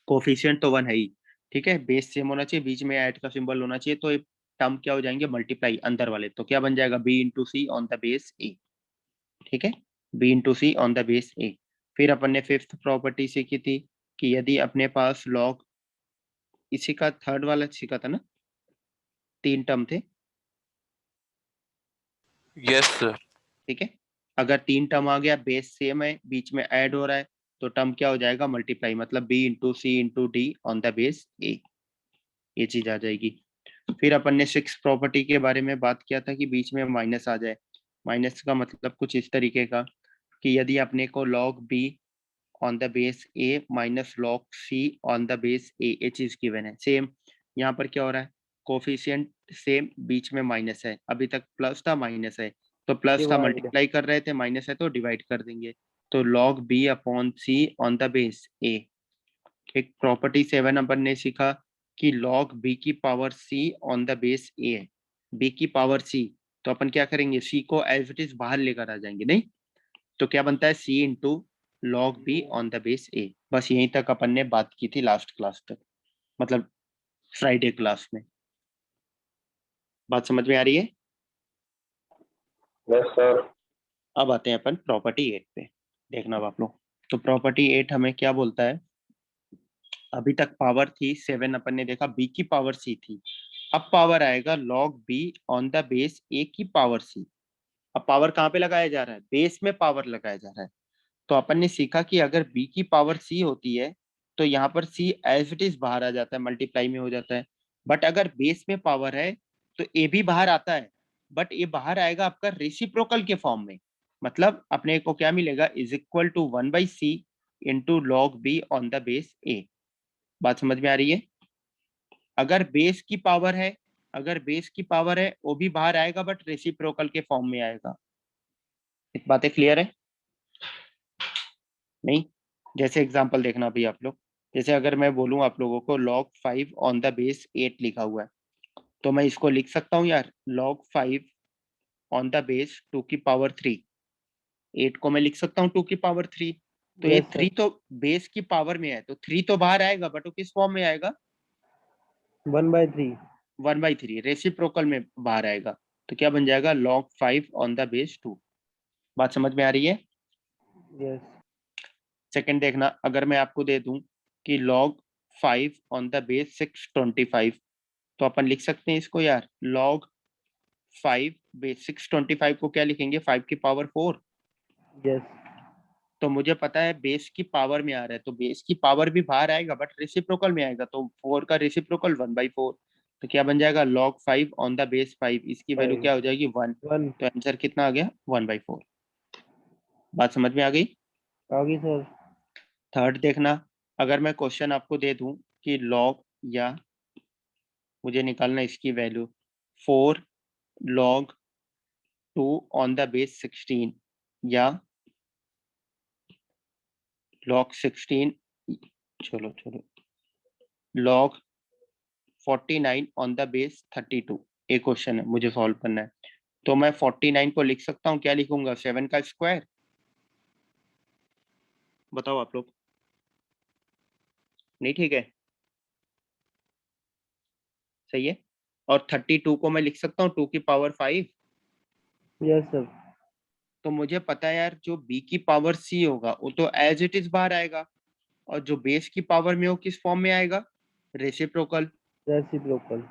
कोफिशिएंट तो 1 है ही, ठीक है, बेस सेम होना चाहिए, बीच में ऐड का सिंबल होना चाहिए, तो टर्म क्या हो जाएंगे, मल्टीप्लाई अंदर वाले, तो क्या बन जाएगा, b into c on the base a. ठीक है, b into c on the base a. फिर अपन ने फिफ्थ प्रॉपर्टी सीखी थी कि यदि अपने पास लॉग, इसी का थर्ड वाला सीखा था ना, 3 टर्म थे, यस सर। ठीक है, अगर 3 टर्म आ गया, बेस सेम है, बीच में ऐड हो रहा है, तो टर्म क्या हो जाएगा, मल्टीप्लाई, मतलब b into c into d on the base a, ये चीज आ जाएगी। फिर अपन ने सिक्स प्रॉपर्टी के बारे में बात किया था कि बीच में माइनस आ जाए। माइनस का मतलब कुछ इस तरीके का कि यदि अपने को log b on the base a minus log c on the base a, ये चीज गिवन है। सेम यहाँ पर क्या हो रहा है, कोफिशिएंट सेम, बीच में माइनस है, अभी तक प्लस था माइनस है, तो प्लस था Divide. मल्टीप्लाई कर रहे थे, माइनस है तो डिवाइड कर देंगे। तो log b upon c on the base a. ठीक, प्रॉपर्टी 7 अपन ने सीखा कि लॉग बी की power c on the base a है, बी की पावर सी, तो अपन क्या करेंगे, सी को एज इट इज बाहर लेकर आ जाएंगे, नहीं तो क्या बनता है, c into log b on the base a. बस यहीं तक अपन ने बात की थी लास्ट क्लास तक, मतलब फ्राइडे क्लास में। बात समझ में आ रही है। Yes sir. अब आते हैं अपन प्रॉपर्टी 8 पे, देखना अब आप लोग। तो प्रॉपर्टी 8 हमें क्या बोलता है, अभी तक पावर थी 7, अपन ने देखा बी की पावर सी थी, अब पावर आएगा log b on the base a की पावर सी। अब पावर कहाँ पे लगाया जा रहा है, बेस में पावर लगाया जा रहा है। तो अपन ने सीखा कि अगर बी की पावर सी होती है तो यहाँ पर सी एज इट इज बाहर आ जाता है, मल्टीप्लाई में हो जाता है। बट अगर बेस में पावर है तो ए भी बाहर आता है, बट ये बाहर आएगा आपका रेसिप्रोकल के फॉर्म में। मतलब अपने को क्या मिलेगा, is equal to 1/c into log b on the base a. बात समझ में आ रही है। अगर बेस की पावर है, अगर बेस की पावर है वो भी बाहर आएगा बट रेसिप्रोकल के फॉर्म में आएगा। बातें क्लियर है नहीं। जैसे एग्जांपल देखना अभी आप लोग, जैसे अगर मैं बोलूं आप लोगों को log 5 ऑन द बेस 8 लिखा हुआ है, तो मैं इसको लिख सकता हूं यार, log 5 ऑन द बेस 2 की पावर 3। 8 को मैं लिख सकता हूँ 2 की पावर 3। तो ये Yes, sir. 3 तो बेस की पावर में है, तो 3 तो बाहर आएगा बट वो किस फॉर्म में आएगा, 1/3. 1/3 रेसिप्रोकल में बाहर आएगा। तो क्या बन जाएगा, log 5 ऑन द बेस 2। बात समझ में आ रही है। Yes. सेकंड देखना, अगर मैं आपको दे दूं कि log 5 ऑन द बेस 625, तो अपन लिख सकते हैं इसको यार, log 5 बेस 625 को क्या लिखेंगे, 5 की पावर 4। Yes. तो मुझे पता है बेस की पावर में आ रहा है, तो बेस की पावर भी बाहर आएगा बट रेसिप्रोकल में आएगा, तो 4 का रेसिप्रोकल 1/4। तो क्या बन जाएगा, log 5 ऑन द बेस 5, इसकी वैल्यू Five. क्या हो जाएगी, 1। 1. तो आंसर कितना आ गया, 1/4। बात समझ में आ गई। आगे सर. थर्ड देखना, अगर मैं क्वेश्चन आपको दे दूं कि log, या मुझे निकालना इसकी value 4 log 2 on the base 16 या log 16 चलो log 49 on the base 32 एक क्वेश्चन है मुझे सॉल्व करना है। तो मैं 49 को लिख सकता हूँ, क्या लिखूंगा? 7 का स्क्वायर। बताओ आप लोग। नहीं ठीक है, सही है। और 32 को मैं लिख सकता हूँ 2 की पावर 5। Yes sir. तो मुझे पता है यार, जो b की पावर c होगा वो तो एज इट इज बाहर आएगा, और जो बेस की पावर में हो किस फॉर्म में आएगा? रेसिप्रोकल। रेसिप्रोकल।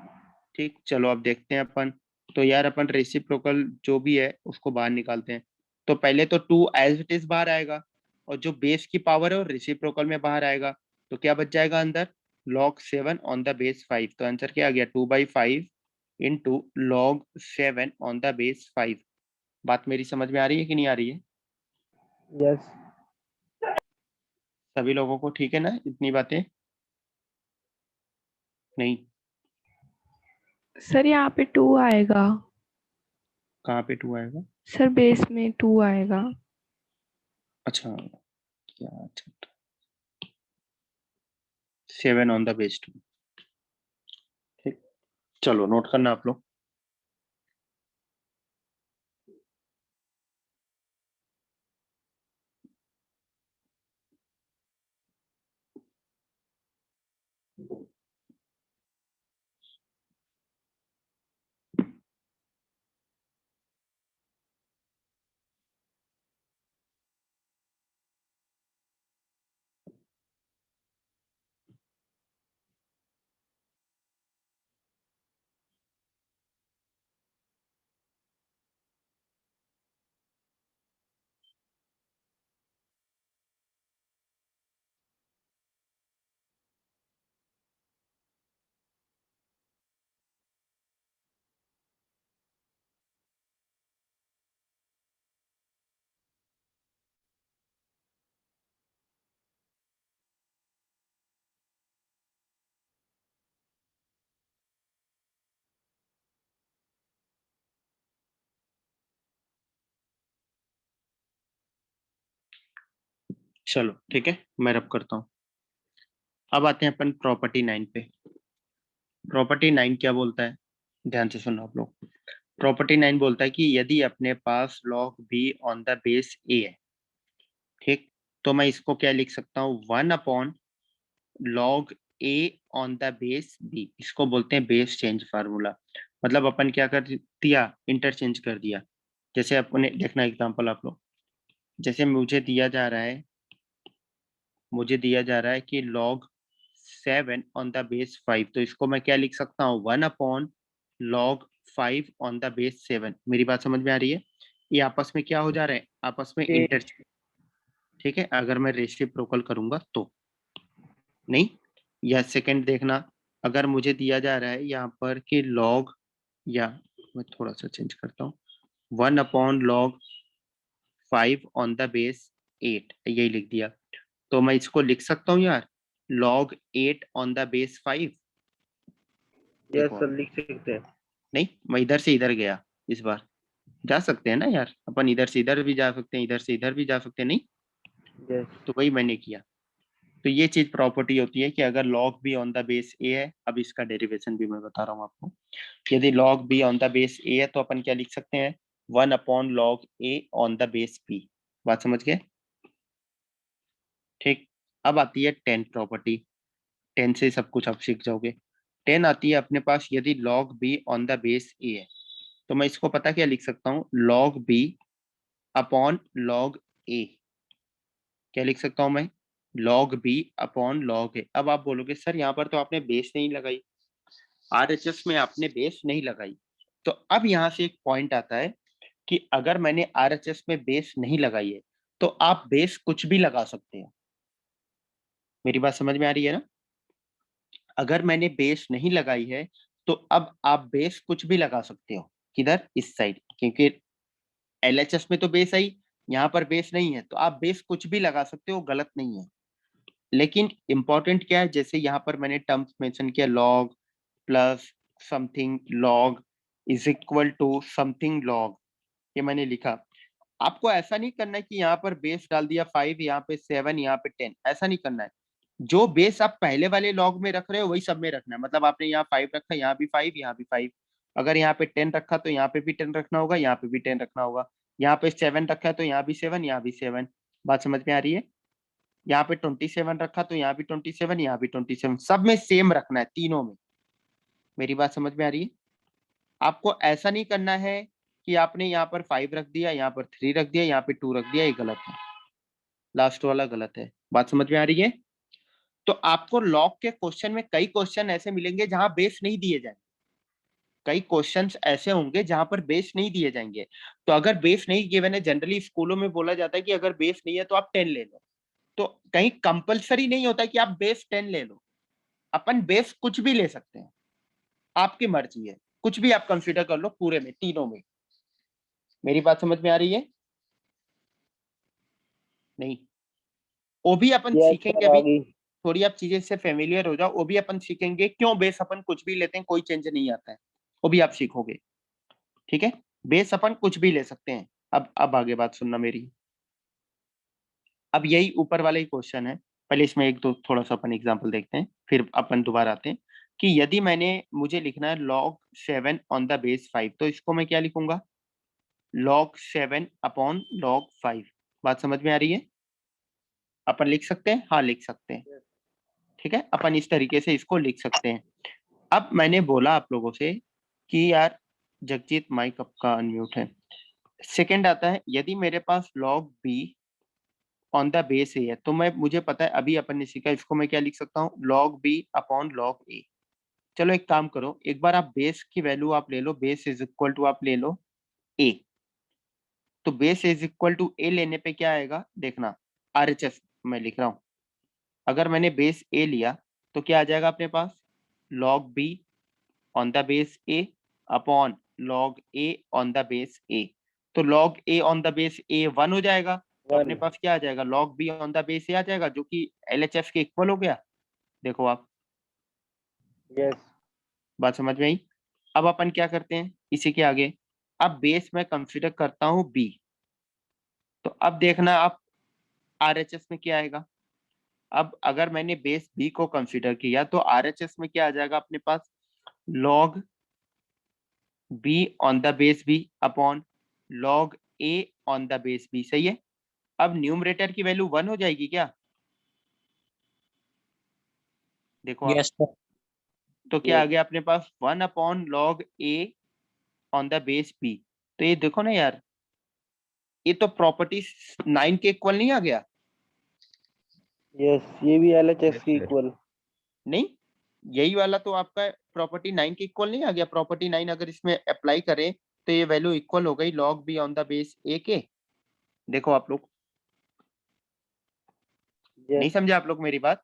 ठीक, चलो अब देखते हैं अपन। तो यार अपन रेसिप्रोकल जो भी है उसको बाहर निकालते हैं। तो पहले तो 2 एज इट इज बाहर आएगा, और जो बेस की पावर है वो रेसिप्रोकल में बाहर आएगा। तो क्या बच जाएगा अंदर? log 7 on the base 5। तो आंसर क्या आ गया? 2/5 into log 7 on the base 5। बात मेरी समझ में आ रही है कि नहीं आ रही है? यस। सभी लोगों को ठीक है ना इतनी बातें? नहीं, सर यहाँ पे 2 आएगा। कहाँ पे 2 आएगा? सर बेस में 2 आएगा। अच्छा, क्या? अच्छा, 7 ऑन द बेस 2। ठीक, चलो नोट करना आप लोग। चलो ठीक है, मैं रब करता हूँ। अब आते हैं अपन प्रॉपर्टी 9 पे। प्रॉपर्टी 9 क्या बोलता है? ध्यान से सुनो आप लोग। प्रॉपर्टी 9 बोलता है कि यदि अपने पास log b on the base a है, ठीक, तो मैं इसको क्या लिख सकता हूँ? 1/log a on the base b। इसको बोलते हैं बेस चेंज फार्मूला। मतलब अपन क्या कर दिया? इंटरचेंज कर दिया। जैसे अपने देखना एग्जांपल आप लोग, जैसे मुझे दिया जा रहा है कि log 7 ऑन द बेस 5। तो इसको मैं क्या लिख सकता हूँ? 1/log 5 on the base 7। मेरी बात समझ में आ रही है? ये आपस में क्या हो जा रहा है? आपस में इंटरचेंज। ठीक है, अगर मैं रेसिप्रोकल करूंगा तो नहीं। या सेकंड देखना, अगर मुझे दिया जा रहा है यहाँ पर कि log, या मैं थोड़ा सा चेंज करता हूँ, 1/log 5 ऑन द बेस 8, यही लिख दिया। तो मैं इसको लिख सकता हूँ यार, log 8 on the base 5। Yes देखो सर, आप, लिख सकते हैं। नहीं मैं इधर से इधर गया, इस बार जा सकते हैं ना यार अपन? इधर से इधर भी जा सकते हैं, इधर से इधर भी जा सकते हैं, नहीं? यस। तो वही मैंने किया। तो ये चीज प्रॉपर्टी होती है कि अगर log b on the base a है, अब इसका डेरिवेशन भी मैं बता रहा हूँ आपको। यदि log b on the base a है तो अपन क्या लिख सकते हैं? 1/log a on the base b। बात समझ गए? ठीक, अब आती है 10 प्रॉपर्टी। 10 से सब कुछ आप सीख जाओगे। 10 आती है अपने पास, यदि log b on the base a है, तो मैं इसको पता क्या लिख सकता हूँ? log b upon log a। क्या लिख सकता हूँ मैं? log b upon log a। अब आप बोलोगे सर यहाँ पर तो आपने बेस नहीं लगाई, आरएचएस में आपने बेस नहीं लगाई। तो अब यहाँ से एक पॉइंट आता है कि अगर मैंने आरएचएस में बेस नहीं लगाई है तो आप बेस कुछ भी लगा सकते हो। मेरी बात समझ में आ रही है ना? अगर मैंने बेस नहीं लगाई है तो अब आप बेस कुछ भी लगा सकते हो। किधर? इस साइड, क्योंकि एलएचएस में तो बेस आई, यहाँ पर बेस नहीं है, तो आप बेस कुछ भी लगा सकते हो, गलत नहीं है। लेकिन इंपॉर्टेंट क्या है, जैसे यहाँ पर मैंने टर्म्स मेंशन किया, log plus something log, is equal to something log, ये मैंने लिखा। आपको ऐसा नहीं करना है कि यहाँ पर बेस डाल दिया 5, यहाँ पे 7, यहाँ पे 10, ऐसा नहीं करना है। जो बेस आप पहले वाले लॉग में रख रहे हो वही सब में रखना है। मतलब आपने यहाँ 5 रखा, यहाँ भी 5, यहाँ भी 5। अगर यहाँ पे 10 रखा तो यहाँ पे भी 10 रखना होगा, यहाँ पे भी 10 रखना होगा। यहाँ पे 7 रखा है तो यहाँ भी 7, यहाँ भी 7। बात समझ में आ रही है? यहाँ पे 27 रखा तो यहाँ भी 27, यहाँ भी 27, सब में सेम रखना है, तीनों में। मेरी बात समझ में आ रही है? आपको ऐसा नहीं करना है कि आपने यहाँ पर 5 रख दिया, यहाँ पर 3 रख दिया, यहाँ पे 2 रख दिया, ये गलत है। लास्ट वाला गलत है। बात समझ में आ रही है? तो आपको लॉग के क्वेश्चन में कई क्वेश्चन ऐसे मिलेंगे जहां बेस नहीं दिए जाएंगे, कई क्वेश्चंस ऐसे होंगे जहां पर बेस नहीं दिए जाएंगे। तो अगर बेस नहीं गिवन है, जनरली स्कूलों में बोला जाता है कि अगर बेस नहीं है तो आप 10 ले लो। तो कहीं कंपलसरी नहीं होता कि आप बेस 10 ले लो, अपन बेस कुछ भी ले सकते हैं, आपकी मर्जी है, कुछ भी आप कंसीडर कर लो पूरे में, तीनों में। मेरी बात समझ में आ रही है? नहीं? वो भी अपन यस सीखेंगे सर, आ अभी, गई। थोड़ी आप चीजें से फेमिलियर हो जाओ। वो भी अपन सीखेंगे क्यों बेस अपन कुछ भी लेते हैं, कोई चेंज नहीं आता है, वो भी आप सीखोगे। ठीक है? बेस अपन कुछ भी ले सकते हैं। अब आगे बात सुनना मेरी। अब यही ऊपर वाला ही क्वेश्चन है, पहले इसमें एक दो थोड़ा सा अपन एग्जांपल देखते हैं, फिर अपन दोबारा आते हैं कि यदि मुझे लिखना है log 7 ऑन द बेस 5, तो इसको मैं क्या लिखूंगा? log 7 upon log 5। बात समझ में आ रही है? अपन लिख सकते हैं? हाँ, लिख सकते हैं। ठीक है, अपन इस तरीके से इसको लिख सकते हैं। अब मैंने बोला आप लोगों से कि यार जगजीत माइक आपका अनम्यूट है। सेकंड आता है, यदि मेरे पास log b on the base a है, तो मुझे पता है, अभी अपन ने सीखा, इसको मैं क्या लिख सकता हूँ? log b upon log a। चलो एक काम करो, एक बार आप बेस की वैल्यू आप ले लो, बेस इज इक्वल टू आप ले लो a। तो base is equal to a लेने पे क्या आएगा देखना, RHS मैं लिख रहा हूँ। अगर मैंने बेस a लिया तो क्या आ जाएगा अपने पास? log b on the base a upon log a on the base a। तो log a on the base a 1 हो जाएगा, तो अपने 1। पास क्या आ जाएगा? log b on the base a आ जाएगा, जो कि LHS के इक्वल हो गया। देखो आप, यस। बात समझ में आई? अब अपन क्या करते हैं इसी के आगे, अब बेस में कंसीडर करता हूँ b। तो अब देखना आप RHS में क्या आएगा। अब अगर मैंने बेस b को कंसीडर किया तो RHS में क्या आ जाएगा अपने पास? log b on the base b upon log a on the base b। सही है? अब न्यूमरेटर की वैल्यू 1 हो जाएगी क्या? देखो आप, यस सर। तो क्या आ गया अपने पास? 1 upon log a on the base b। तो ये देखो ना यार, ये तो प्रॉपर्टी 9 के इक्वल नहीं आ गया? यस, ये भी LHS यस के सर। इक्वल। नहीं, यही वाला तो आपका प्रॉपर्टी 9 के इक्वल नहीं आ गया? प्रॉपर्टी 9 अगर इसमें अप्लाई करें तो ये वैल्यू इक्वल हो गई log b on the base a के। देखो आप लोग, नहीं यस, समझे आप लोग मेरी बात?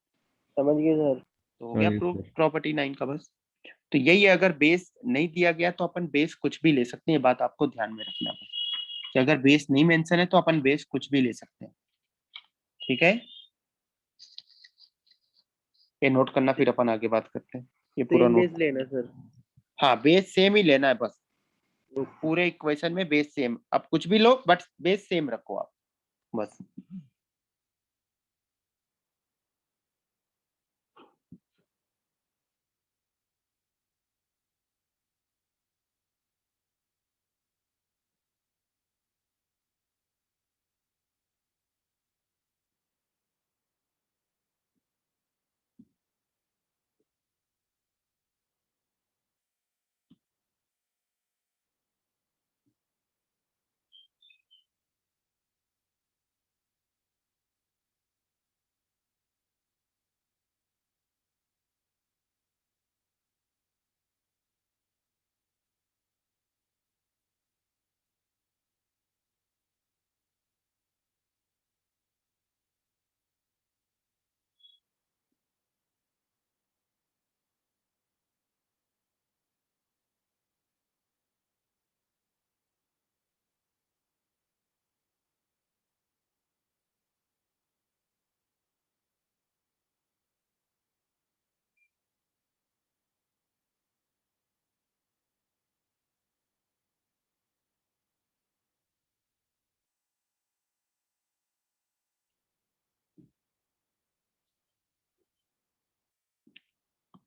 समझ गए सर। तो हो हाँ गया जी प्रूफ सर। प्रॉपर्टी 9 का बस। तो यही है, अगर बेस नहीं दिया गया तो अपन बेस कुछ भी ले सकते हैं, ये बात आपको ध्यान में रखना बस, कि अगर बेस नहीं मेंशन है तो अपन बेस कुछ भी ले सकते हैं। ठीक है, ये नोट करना, फिर अपन आगे बात करते हैं। ये पूरा सेम बेस नोट, लेना सर। हाँ बेस सेम ही लेना है बस, पूरे इक्वेशन में बेस सेम, अब कुछ भी लो बट बेस सेम रखो आप बस।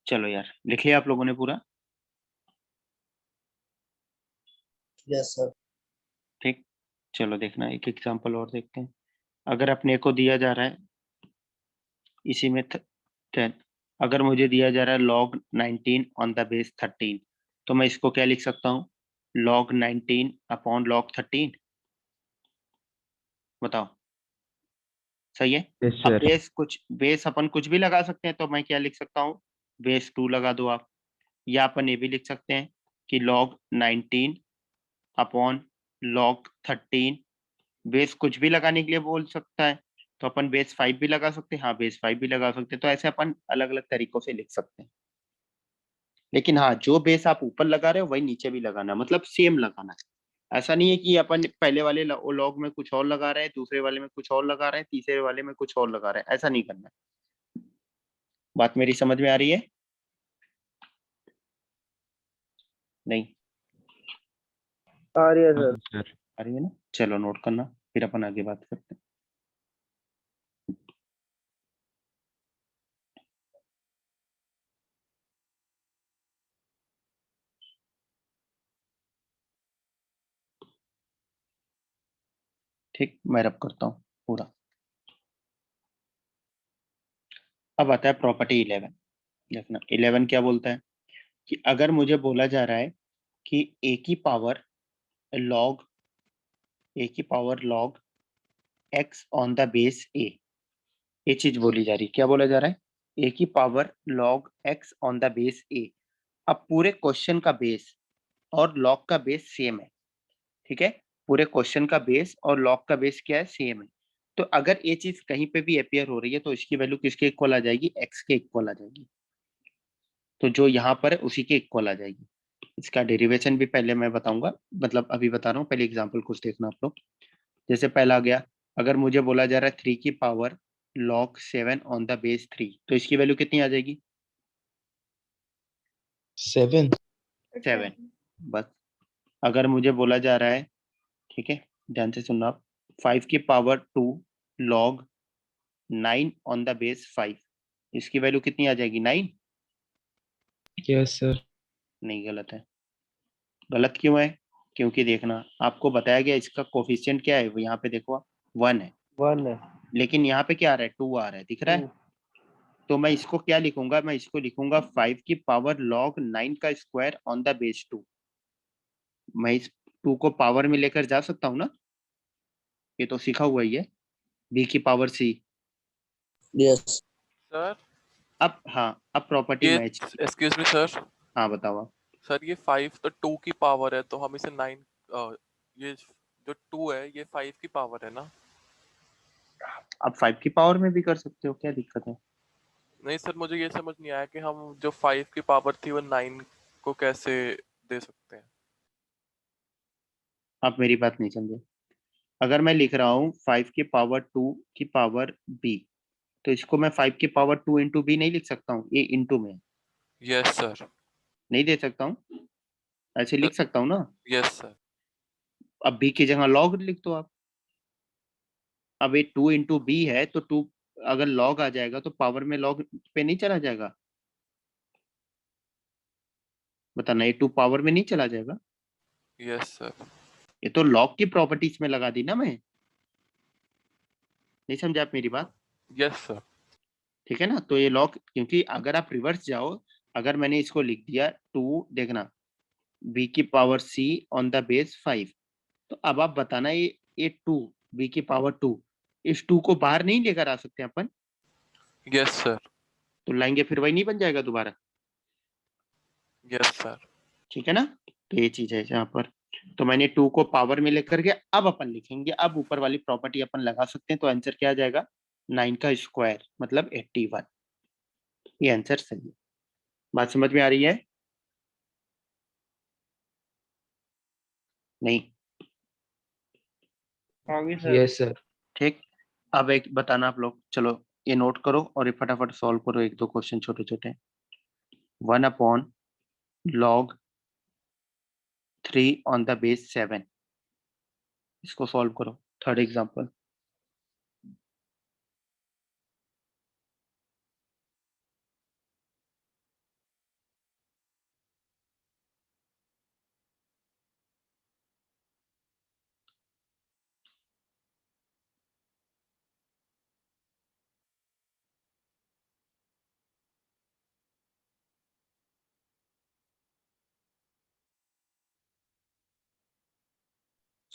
चलो यार, लिख लिया आप लोगों ने पूरा? Yes sir. ठीक, चलो देखना एक एग्जांपल और देखते हैं। अगर अपने को दिया जा रहा है इसी में 10, अगर मुझे दिया जा रहा है log 19 ऑन द बेस 13, तो मैं इसको क्या लिख सकता हूँ? log 19 upon log 13। बताओ, सही है? यस अब सर। बेस अपन कुछ भी लगा सकते हैं, तो मैं क्या लिख सकता हूँ? बेस 2 लगा दो आप, या अपन ये भी लिख सकते हैं कि log 19 अपॉन log 13। बेस कुछ भी लगाने के लिए बोल सकता है, तो अपन बेस 5 भी लगा सकते हैं। हाँ, बेस 5 भी लगा सकते हैं। तो ऐसे अपन अलग अलग तरीकों से लिख सकते हैं। लेकिन हाँ, जो बेस आप ऊपर लगा रहे हो वही नीचे भी लगाना, मतलब सेम लगाना है। ऐसा नहीं है कि अपन पहले वाले लॉग में कुछ और लगा रहे हैं, दूसरे वाले में कुछ और लगा रहे हैं, तीसरे वाले में कुछ और लगा रहे हैं। ऐसा नहीं करना है। बात मेरी समझ में आ रही है? नहीं आ रही है हाँ सर। सर। आ रही है ना? चलो नोट करना, फिर अपन आगे बात करते हैं। ठीक, मैं रब करता हूँ पूरा। अब आता है प्रॉपर्टी 11। देखना 11 क्या बोलता है कि अगर मुझे बोला जा रहा है कि ए की power log x on the base a, ये चीज बोली जा रही है। क्या बोला जा रहा है? ए की power log x on the base a. अब पूरे क्वेश्चन का बेस और लॉग का बेस सेम है, ठीक है? पूरे क्वेश्चन का बेस और लॉग का बेस क्या है? सेम है। तो अगर ये चीज कहीं पे भी अपियर हो रही है, तो इसकी वैल्यू किसके इक्वल आ जाएगी? एक्स के इक्वल आ जाएगी। तो जो यहाँ पर है उसी के इक्वल आ जाएगी। इसका डेरिवेशन भी पहले मैं बताऊंगा, मतलब अभी बता रहा हूँ, पहले एग्जाम्पल कुछ देखना आप लोग। जैसे पहला आ गया, अगर मुझे बोला जा रहा है 3 की power log 7 on the base 3, तो इसकी वैल्यू कितनी आ जाएगी? 7। 7। बस। अगर मुझे बोला जा रहा है, ठीक है, ध्यान से सुनना आप, 5 की power 2 log 9 on the base 5, इसकी वैल्यू कितनी आ जाएगी? 9। Yes sir. नहीं, गलत है। गलत क्यों है? क्योंकि देखना, आपको बताया गया इसका कोफिशिएंट क्या है, वो यहाँ पे देखो 1 है, 1 है। लेकिन यहाँ पे क्या आ रहा है? 2 आ रहा है, दिख रहा है? 2। तो मैं इसको क्या लिखूंगा? मैं इसको लिखूंगा 5 की पावर log 9 का स्क्वायर ऑन द बेस 2। मैं इस 2 को पावर में लेकर जा सकता हूँ ना? ये तो सीखा हुआ ही है, बी की पावर सी। यस। सर अब हाँ, अब प्रॉपर्टी ये, मैच। एक्सक्यूज मी सर, हाँ बताओ आप। सर ये 5 तो 2 की पावर है, तो हम इसे 9, ये जो 2 है ये 5 की पावर है ना? आप 5 की पावर में भी कर सकते हो, क्या दिक्कत है? नहीं सर, मुझे ये समझ नहीं आया कि हम जो 5 की पावर थी वो 9 को कैसे दे सकते हैं। आप मेरी बात नहीं समझे। अगर मैं लिख रहा हूँ 5 की पावर 2 की पावर बी, तो इसको मैं 5 की पावर 2 इंटू बी नहीं लिख सकता हूँ? ये इंटू में यस सर। नहीं दे सकता हूँ? ऐसे लिख सकता हूँ ना? Yes sir. अब बी की जगह लॉग लिख दो आप। अब ये 2 इंटू बी है, तो 2 अगर लॉग आ जाएगा तो पावर में लॉग पे नहीं चला जाएगा? बताना, ये 2 पावर में नहीं चला जाएगा? Yes sir. ये तो लॉग की प्रॉपर्टीज में लगा दी ना मैं। नहीं समझे आप मेरी बात? Yes sir. ठीक है ना? तो ये लॉग, क्योंकि अगर आप रिवर्स जाओ, अगर मैंने इसको लिख दिया 2, देखना, बी की power c on the base 5, तो अब आप बताना, ये 2, बी की पावर 2, इस 2 को बाहर नहीं लेकर आ सकते अपन? Yes sir. तो लाएंगे फिर वही नहीं बन जाएगा दोबारा? Yes sir. ठीक है ना? तो ये चीज है यहाँ पर। तो मैंने 2 को पावर में लेकर के अब अपन लिखेंगे, अब ऊपर वाली प्रॉपर्टी अपन लगा सकते हैं। तो आंसर क्या आ जाएगा? 9 का स्क्वायर मतलब 81। ये आंसर सही है। बात समझ में आ रही है? नहीं? आगे सर। Yes sir. ठीक। अब एक बताना आप लोग, चलो ये नोट करो और ये फटाफट सॉल्व करो, एक दो क्वेश्चन छोटे छोटे। 1 upon log 3 on the base 7, इसको सॉल्व करो। Third example.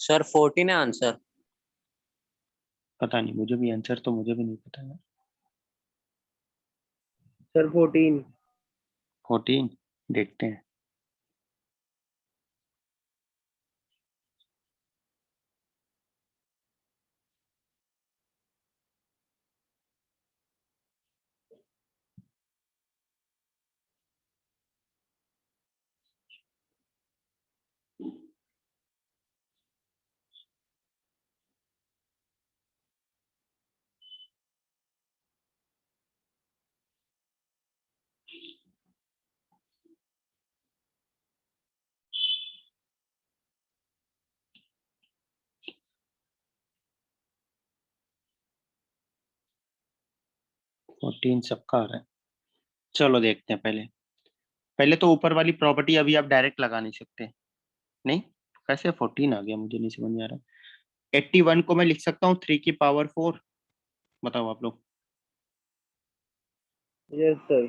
सर 14 है आंसर। पता नहीं, मुझे भी आंसर तो मुझे भी नहीं पता है। सर 14। 14 देखते हैं। फोर्टीन सबका आ रहा है। चलो देखते हैं। पहले पहले तो ऊपर वाली प्रॉपर्टी अभी आप डायरेक्ट लगा नहीं सकते। नहीं, कैसे 14 आ गया मुझे नहीं समझ में आ रहा। 81 को मैं लिख सकता हूँ 3 की पावर 4। बताओ आप लोग। Yes sir.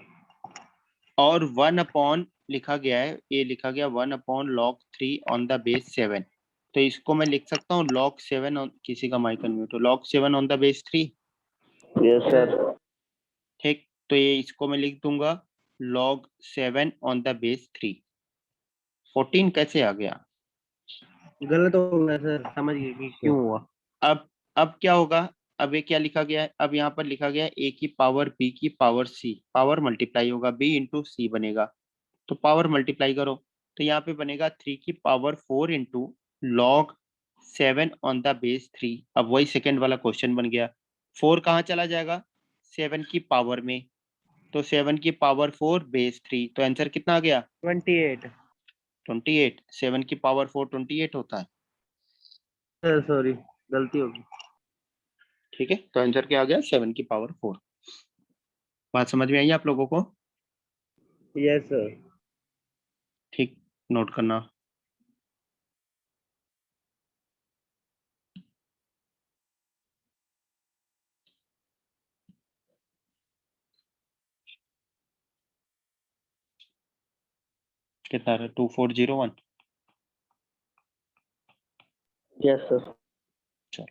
और 1 अपॉन लिखा गया है, ये लिखा गया 1 upon log 3 on the base 7। तो इसको मैं लिख सकता हूँ log 7 ऑन, किसी का माइक अनम्यूट हो, log 7 on the base 3। Yes sir. ठीक, तो ये इसको मैं लिख दूंगा log 7 ऑन द बेस 3। 14 कैसे आ गया? गलत हो गया सर, समझ गए कि क्यों हुआ। अब क्या होगा? अब ये क्या लिखा गया है? अब यहाँ पर लिखा गया है a की पावर b की पावर c, पावर मल्टीप्लाई होगा, b इंटू सी बनेगा। तो पावर मल्टीप्लाई करो, तो यहाँ पे बनेगा 3 की power 4 into log 7 on the base 3। अब वही सेकंड वाला क्वेश्चन बन गया। 4 कहाँ चला जाएगा? 7 की पावर में, तो 7 की पावर 4 बेस 3। तो आंसर कितना आ गया? 28। 28। 7 की पावर 4 28 होता है। सर सॉरी, गलती हो गई। ठीक है, तो आंसर क्या आ गया? 7 की पावर 4। बात समझ में आई आप लोगों को? Yes sir. ठीक, नोट करना। कितना है? 2401। Yes sir. चलो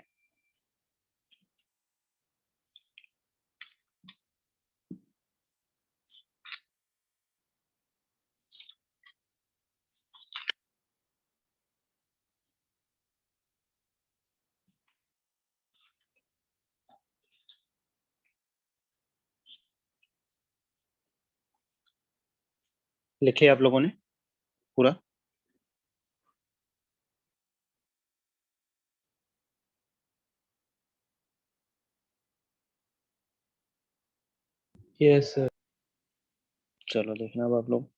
लिखे आप लोगों ने पूरा? Yes, sir. चलो देखना अब आप लोग,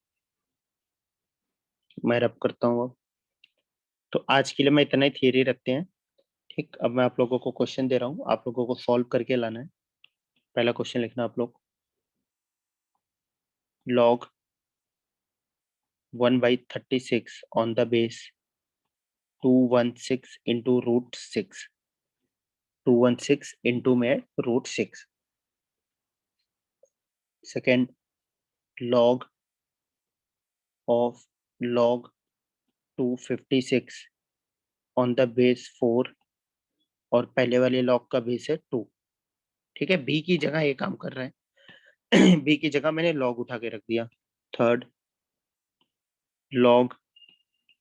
मैं रब करता हूँ अब। तो आज के लिए मैं इतना ही थियरी रखते हैं। ठीक, अब मैं आप लोगों को क्वेश्चन दे रहा हूँ, आप लोगों को सॉल्व करके लाना है। पहला क्वेश्चन लिखना आप लोग। log 1/36 on the base 216 into root 6। 216 into में root 6। Second, log of log 256 on the base 4, और पहले वाले log का बेस है 2। ठीक है, b की जगह ये काम कर रहा है। b की जगह मैंने log उठा के रख दिया। Third, log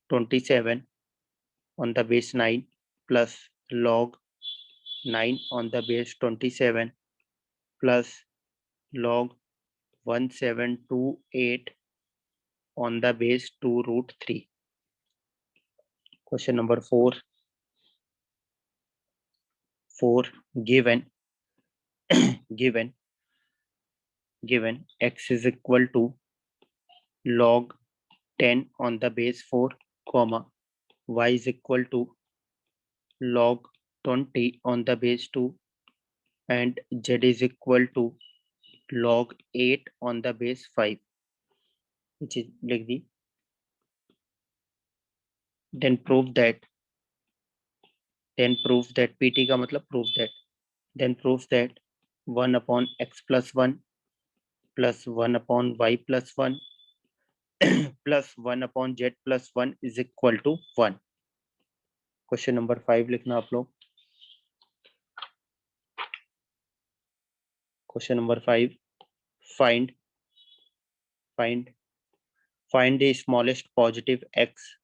27 on the base 9 plus log 9 on the base 27 plus log 1728 on the base 2 root 3. Question number 4. Given x is equal to log 10 on the base 4, comma y is equal to log 20 on the base 2 and z is equal to log 8 on the base 5, which is like the, then prove that pt का मतलब prove that 1 upon x plus 1 plus 1 upon y plus 1 plus 1 upon z plus 1 is equal to 1. Question number 5 लिखना आप लोग। Question number 5, find the smallest positive x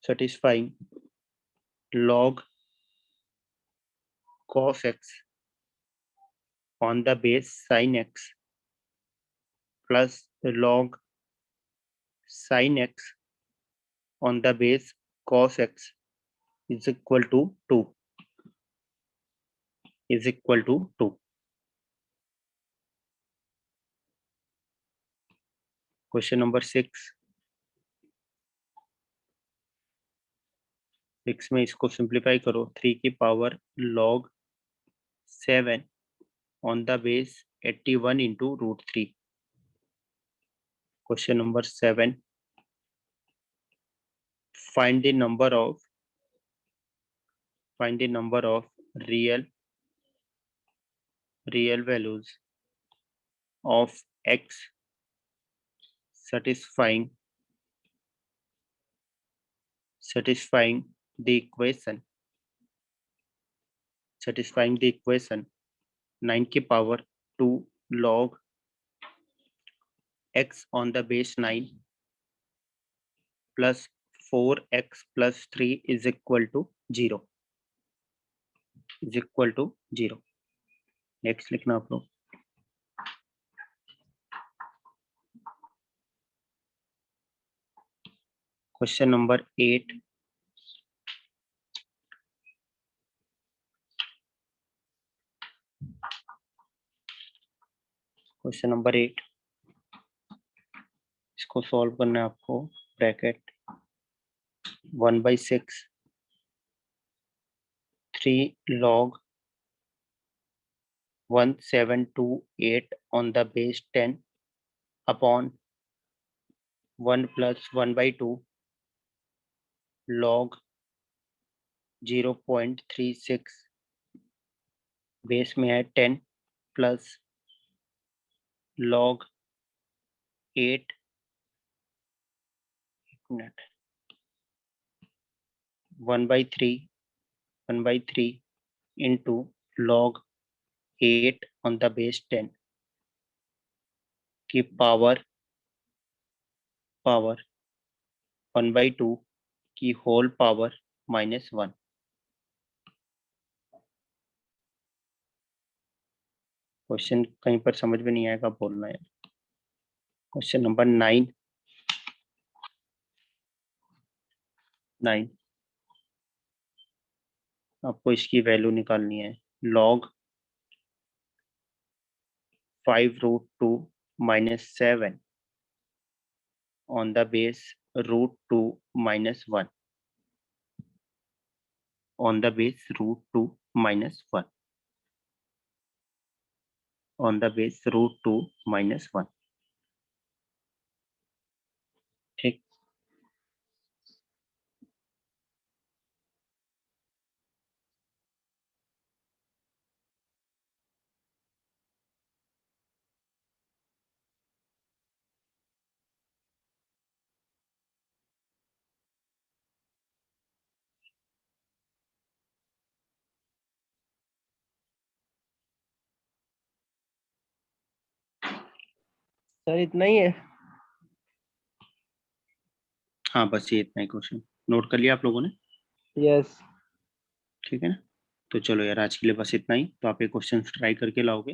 satisfying log cos x on the base sin x plus log sin x on the base cos x is equal to 2. Question number 6 में इसको simplify करो। 3 की power log 7 on the base 81 into root 3. Question number 7, find the number of real values of x satisfying the equation 9 की power 2 log x on the base 9 plus 4x plus 3 is equal to 0. Next लिखना आप लोग। Question number 8, इसको solve करना है आपको। Bracket 1/6 3 log 1728 on the base 10 upon 1 plus 1/2 log 0.36 base में है 10 plus log 8 1/3 into log 8 on the base 10 की पावर 1/2 की होल पावर -1। क्वेश्चन कहीं पर समझ में नहीं आएगा बोलना है। क्वेश्चन नंबर 9 आपको इसकी वैल्यू निकालनी है। log 5√2 - 7 on the base √2 - 1 on the base √2 - 1 on the base √2 - 1। ठीक, सर इतना ही है। हाँ बस ये इतना ही क्वेश्चन नोट कर लिया आप लोगों ने। यस ठीक है ना, तो चलो यार आज के लिए बस इतना ही। तो आप ये क्वेश्चन ट्राई करके लाओगे,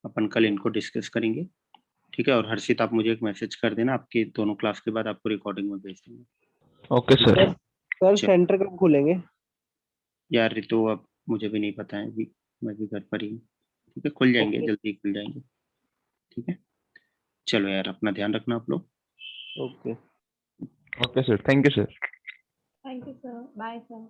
अपन कल इनको डिस्कस करेंगे। ठीक है, और हर्षित आप मुझे एक मैसेज कर देना, आपके दोनों क्लास के बाद आपको रिकॉर्डिंग में भेज देंगे। Okay sir. सर सेंटर कब खुलेंगे? यार रितु अब मुझे भी नहीं पता है, अभी मैं भी घर पर ही हूँ। ठीक है, खुल जाएंगे, Okay. जल्दी खुल जाएंगे। ठीक है, चलो यार अपना ध्यान रखना आप लोग। Okay okay sir, thank you sir. Thank you, sir. Bye, sir.